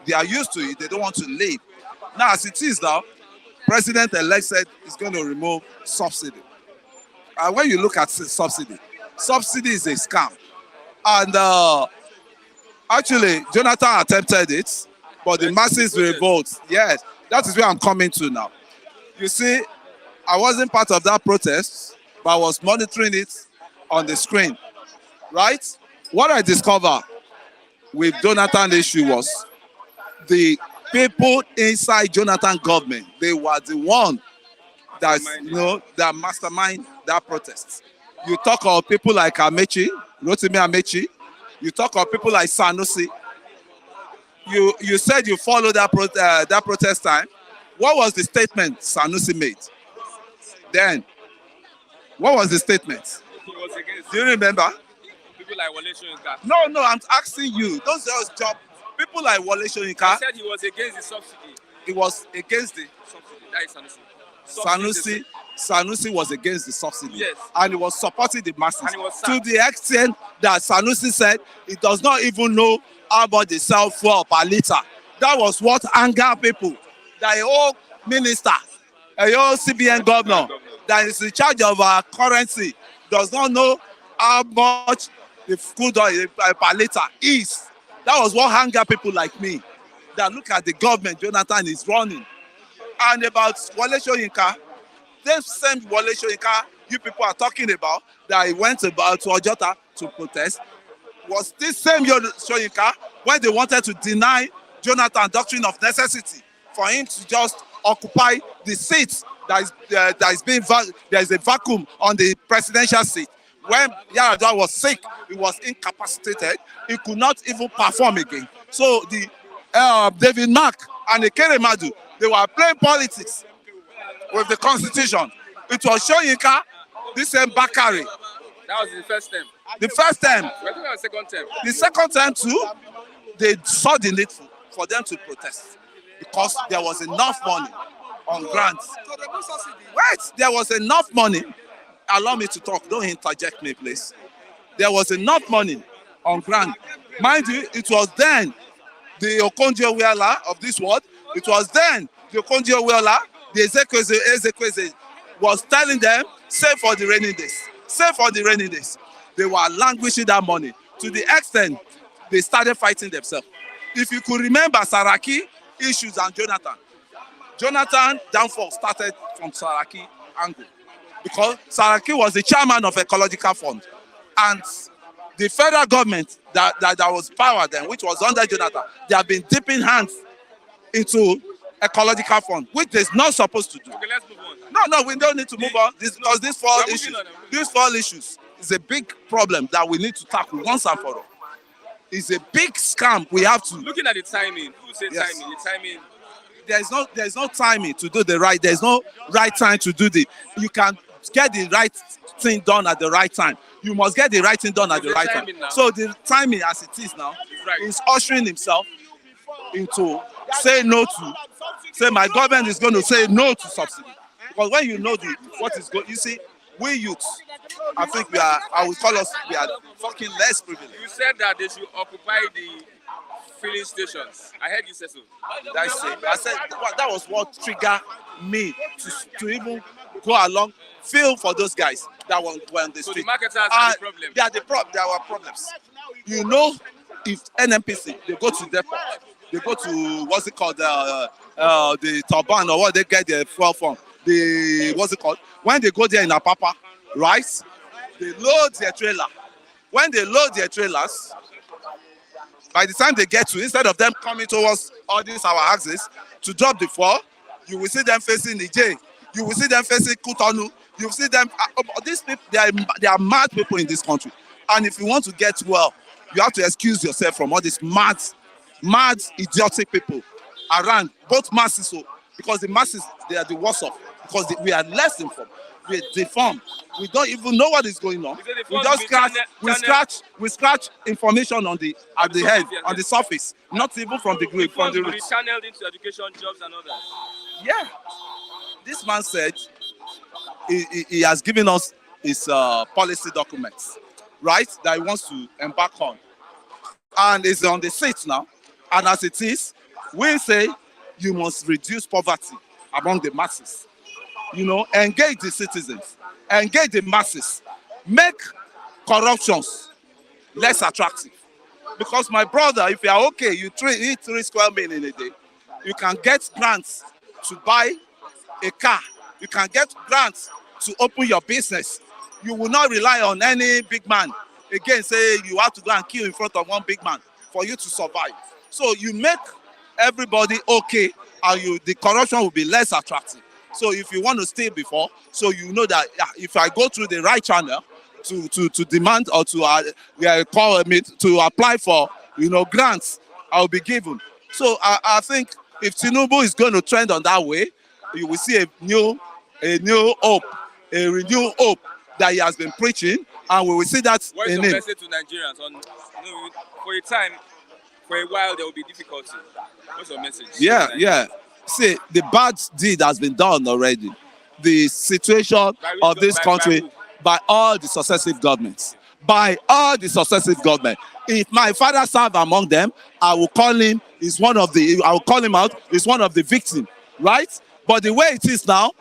they are used to it, they don't want to leave. Now, as it is now, President-elect said he's going to remove subsidy. And when you look at subsidy is a scam. And actually, Jonathan attempted it, but the masses revolt. Yes, that is where I'm coming to now. You see, I wasn't part of that protest, but I was monitoring it on the screen, right? What I discovered with Jonathan issue was the people inside Jonathan government, they were the one that that mastermind that protest. You talk of people like Rotimi Amechi. You talk of people like Sanusi. You said you followed that protest time. What was the statement Sanusi made? Then, what was the statement? Do you remember? People like Wale Soyinka. No, I'm asking you. Don't just jump People like Wole He Soyinka, said he was against the subsidy. he was against the Subsidy. That is Sanusi. Sanusi was against the subsidy. Yes. And he was supporting the masses. And he was To sacked. the extent that Sanusi said he does not even know how much they sell fuel per liter. That was what angered people. That a whole minister, a whole CBN governor that is in charge of our currency does not know how much the crude oil per liter is. That was what angered people like me. That look at the government Jonathan is running. And about Wole Soyinka, this same Wole Soyinka you people are talking about, that he went about to Ojota to protest, was this same Soyinka when they wanted to deny Jonathan doctrine of necessity for him to just occupy the seat there is a vacuum on the presidential seat. When Yar'Adua was sick, he was incapacitated, he could not even perform again. So the David Mark and the Keremadu, they were playing politics with the constitution. It was Soyinka, this same Bakari. That was the first time. The first time. I think that was the second time. The second time too, they saw the need for them to protest because there was enough money on grants. Wait, there was enough money. Allow me to talk. Don't interject me, please. There was enough money on grant. Mind you, it was then the Okonjo-Iweala of this world. It was then the Okonjo-Iweala, the Ezekweze was telling them, save for the rainy days. Save for the rainy days. They were languishing that money to the extent they started fighting themselves. If you could remember Saraki issues and Jonathan downfall started from Saraki angle because Saraki was the chairman of Ecological Fund, and the federal government that was power then, which was under Jonathan, they have been dipping hands into Ecological Fund, which they're not supposed to do. Okay, let's move on. No, we don't need to move on because these four issues is a big problem that we need to tackle once and for all. It's a big scam we have to. Looking at the timing, who said Yes. timing? The timing. There's no timing to do the right. There's no right time to do you can get the right thing done at the right time. You must get the right thing done at the right time. Now. So the timing as it is now is ushering himself into say my government is going to say no to subsidy. Because when you know what is going, you see, we youths, I think we are fucking less privileged. You said that they should occupy the filling stations. I heard you say so. I said that was what triggered me to even go along, feel for those guys that were on the street. So the marketers are the problem. There were problems. You know, if NMPC, they go to depot, they go to what's it called, the turban or what they get their fuel from. What's it called? When they go there in Apapa, right? They load their trailer. When they load their trailers, by the time they get to, instead of them coming towards all these our axes to drop the fuel, you will see them facing Niger. You will see them facing Cotonou. You will see them. These people, they are mad people in this country. And if you want to get well, you have to excuse yourself from all these mad, idiotic people around, both masses. Because the masses, they are the worst of. Because we are less informed. We are deformed. We don't even know what is going on. We just scratch information at the head, on the surface, not even from the grid, from the roots. Channeled into education, jobs, and others. Yeah, this man said he has given us his policy documents, right? That he wants to embark on, and it's on the seat now. And as it is, we say you must reduce poverty among the masses. You know, engage the citizens, engage the masses, make corruptions less attractive. Because my brother, if you are okay, you eat 3 square meals in a day, you can get grants to buy a car. You can get grants to open your business. You will not rely on any big man. Again, say you have to go and kill in front of one big man for you to survive. So you make everybody okay, and the corruption will be less attractive. So if you want to stay before, so you know that if I go through the right channel to demand or to apply for grants, I'll be given. So I think if Tinubu is going to trend on that way, you will see a new hope, a renewed hope that he has been preaching, and we will see that what is in your him. message to Nigerians on for a time? for a while there will be difficulty. What's your message? Yeah. See, the bad deed has been done already. The situation of this country by all the successive governments. By all the successive governments. If my father served among them, I will call him. I will call him out. He's one of the victims, right? But the way it is now,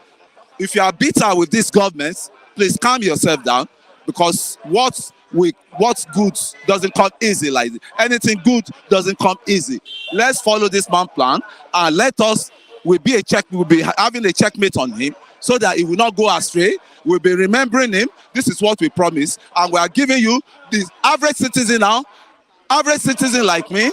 if you are bitter with this government, please calm yourself down, because what's good doesn't come easy like this. Anything good doesn't come easy. Let's follow this man plan and we'll be having a checkmate on him so that he will not go astray. We'll be remembering him. This is what we promised, and we are giving you the average citizen now, average citizen like me,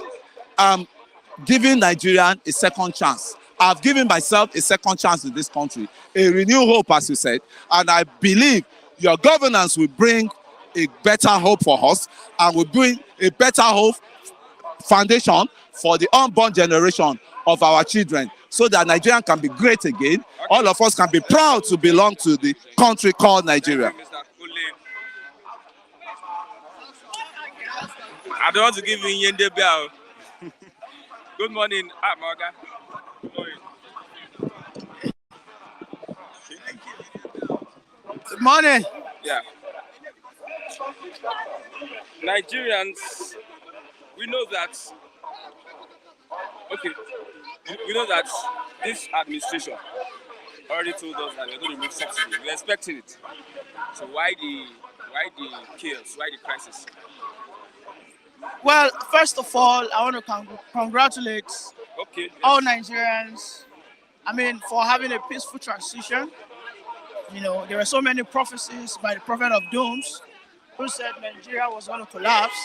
giving Nigerian a second chance. I've given myself a second chance in this country, a renewed hope, as you said, and I believe your governance will bring a better hope for us and will bring a better hope foundation for the unborn generation of our children, so that Nigeria can be great again. All of us can be proud to belong to the country called Nigeria. I don't want to give you Yende Bell. Good morning, Morgan. Good morning. Yeah. Nigerians, we know that. Okay. We know that this administration already told us that they're going to remove subsidy. We're expecting it. So why the chaos? Why the crisis? Well, first of all, I want to congratulate all Nigerians. For having a peaceful transition. There were so many prophecies by the prophet of dooms who said Nigeria was going to collapse.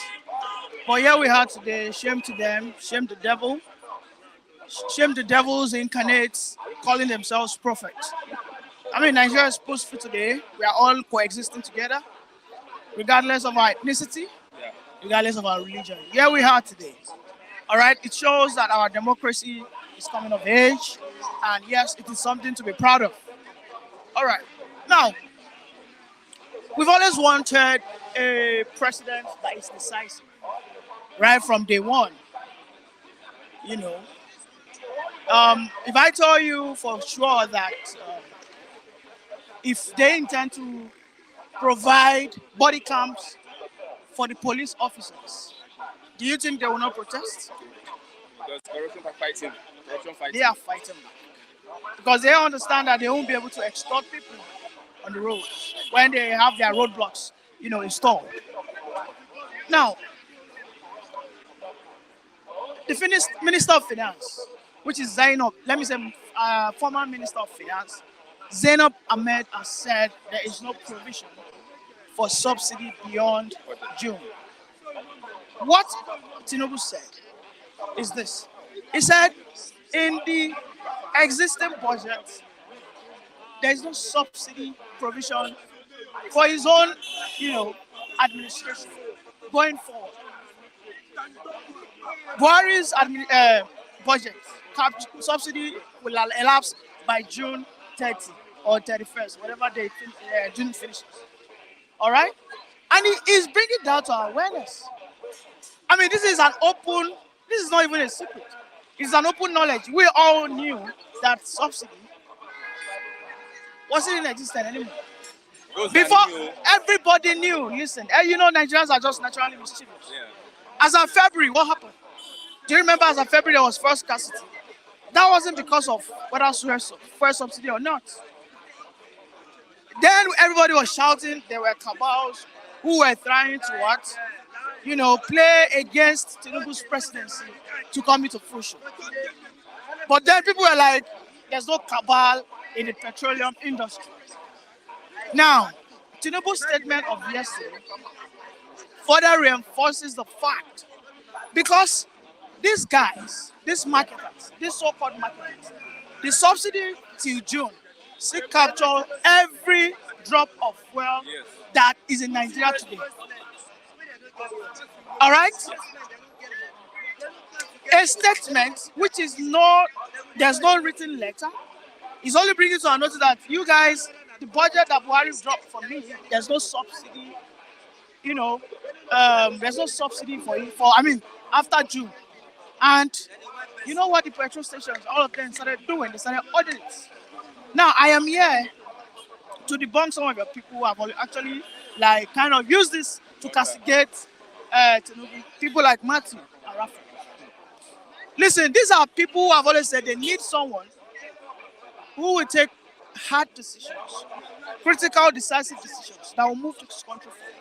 But here we are today. Shame to them. Shame the devil. Shame the devils incarnates calling themselves prophets. Nigeria is peaceful today. We are all coexisting together, regardless of our ethnicity, regardless of our religion. Here we are today. All right, it shows that our democracy is coming of age, and yes, it is something to be proud of. All right, now, we've always wanted a president that is decisive, right from day one. If I tell you for sure that if they intend to provide body cams for the police officers, do you think they will not protest? Because corruption fighting. They are fighting back. Because they understand that they won't be able to extort people on the road when they have their roadblocks, installed. Now, the Minister of Finance, which is Zainab, former Minister of Finance, Zainab Ahmed has said there is no provision for subsidy beyond June. What Tinubu said is this. He said in the existing budget, there is no subsidy provision for his own, administration going forward. Buhari's budget subsidy will elapse by June 30 or 31st, whatever day June finishes. All right? And he is bringing that to our awareness. This is not even a secret. It's an open knowledge. We all knew that subsidy wasn't in existence anymore. Before, everybody knew. Listen, Nigerians are just naturally mischievous. Yeah. As of February, what happened? Do you remember as of February there was first scarcity? That wasn't because of whether fuel subsidy or not. Then everybody was shouting. There were cabals who were trying to play against Tinubu's presidency to come into fruition. But then people were like, there's no cabal in the petroleum industry. Now, Tinubu's statement of yesterday further reinforces the fact, because these guys, these marketers, these so-called marketers, the subsidy till June still capture every drop of fuel that is in Nigeria today. All right? A statement which is there's no written letter, is only bringing to our notice that you guys, the budget that Buhari dropped for me, there's no subsidy, there's no subsidy for after June. And you know what the petrol stations, all of them started doing? They started auditing it. Now, I am here to debunk some of your people who have actually like kind of used this to castigate Tinubu. People like Matthew and Rafa. Listen, these are people who have always said they need someone who will take hard decisions, critical, decisive decisions that will move this country forward.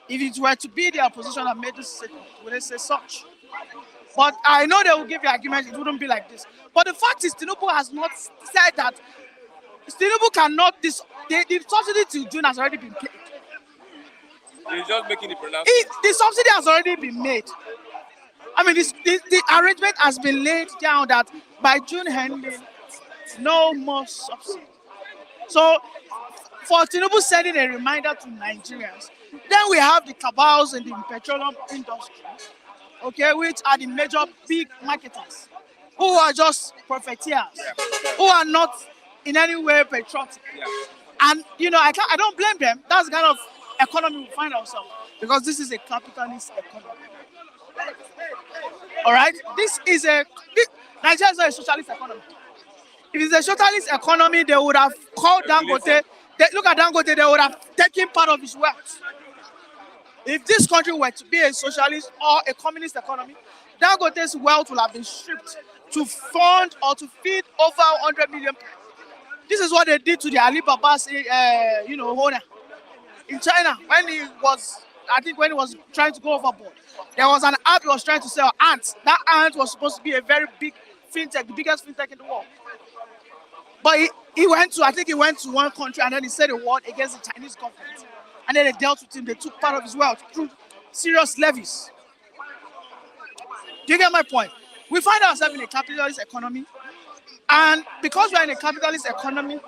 If it were to be the opposition that made this statement, would they say such? But I know they will give you arguments, it wouldn't be like this. But the fact is, Tinubu has not said that. Tinubu cannot, the subsidy till June has already been paid. He's just making the pronouncement. The subsidy has already been made. I mean, the arrangement has been laid down that by June ending, no more subsidy. So, for Tinubu sending a reminder to Nigerians, then we have the cabals in the petroleum industry, okay, which are the major big marketers, who are just profiteers, who are not in any way patriotic. And I don't blame them. That's the kind of economy we find ourselves, because this is a capitalist economy. All right, Nigeria is not a socialist economy. If it's a socialist economy, they would have called Dangote. Look at Dangote, they would have taken part of his wealth. If this country were to be a socialist or a communist economy, Dangote's wealth will have been stripped to fund or to feed over 100 million people. This is what they did to the Alibaba's, owner in China when he was trying to go overboard. There was an app he was trying to sell, ants. That ant was supposed to be a very big fintech, the biggest fintech in the world. But he went to one country and then he said a word against the Chinese government. And then they dealt with him. They took part of his wealth through serious levies. Do you get my point? We find ourselves in a capitalist economy. And because we're in a capitalist economy,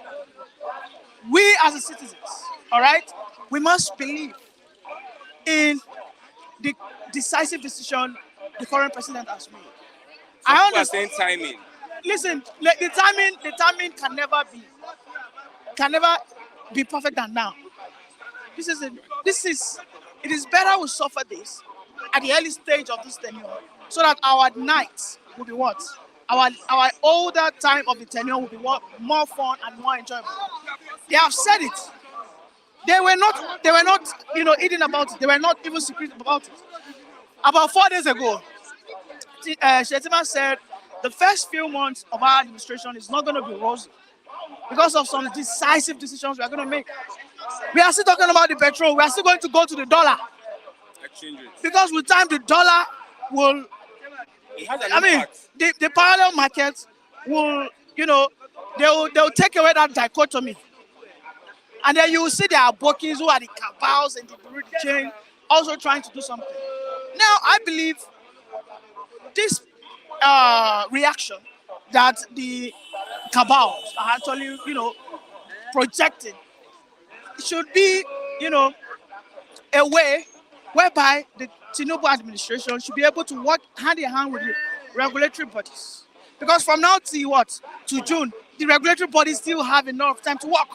we as a citizens, all right, we must believe in the decisive decision the current president has made. I understand timing. Listen, the timing can never be perfect than now. It is better we suffer this at the early stage of this tenure, so that our nights will be what? Our older time of the tenure will be more fun and more enjoyable. They have said it. They were not eating about it. They were not even secret about it. About 4 days ago, Shetima said the first few months of our administration is not going to be rosy because of some decisive decisions we are going to make. We are still talking about the petrol. We are still going to go to the dollar. Because with time, the dollar will... the parallel market will, they'll take away that dichotomy. And then you will see there are bookies who are the cabals and the Bureau de chain also trying to do something. Now, I believe this reaction that the cabals are actually, projecting should be, a way whereby the Tinubu administration should be able to work hand in hand with the regulatory bodies. Because from now to June, the regulatory bodies still have enough time to work.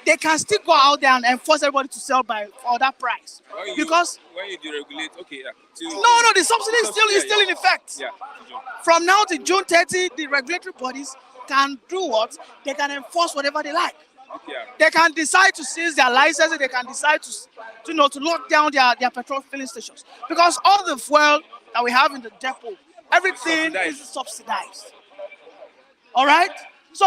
They can still go out there and enforce everybody to sell for that price. When you deregulate, okay, yeah. No, the subsidy is still in effect. Yeah. From now to June 30, the regulatory bodies can do what? They can enforce whatever they like. Okay. They can decide to seize their licenses. They can decide to lock down their petrol filling stations, because all the fuel that we have in the depot, everything is subsidized. All right. So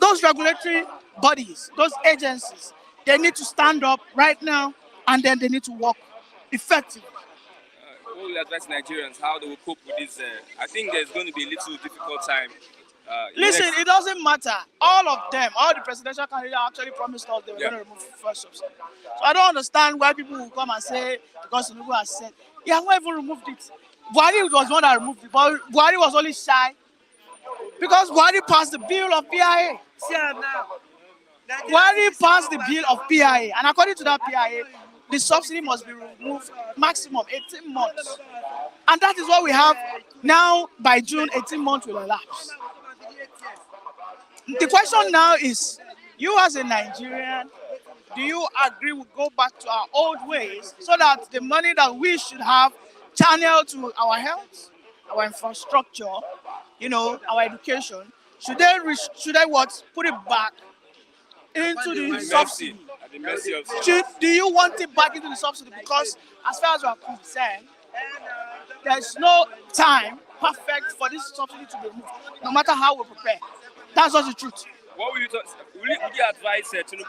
those regulatory bodies, those agencies, they need to stand up right now, and then they need to work effectively. What will you advise Nigerians how they will cope with this? I think there's going to be a little difficult time. Listen, it doesn't matter. All of them, all the presidential candidates actually promised us they were going to remove first subsidy. So I don't understand why people will come and say, because Tinubu has said, he has not even removed it. Buhari was one that removed it, but Buhari was only shy because Buhari passed the bill of PIA. Buhari passed the bill of PIA, and according to that PIA, the subsidy must be removed maximum 18 months. And that is what we have now. By June, 18 months will elapse. The question now is, you as a Nigerian, do you agree we go back to our old ways so that the money that we should have channeled to our health, our infrastructure, our education, should they what put it back into the subsidy? At the mercy of Do you want it back into the subsidy? Because as far as we are concerned, there's no time perfect for this subsidy to be removed, no matter how we prepare. That's just the truth. What will you advise Tinubu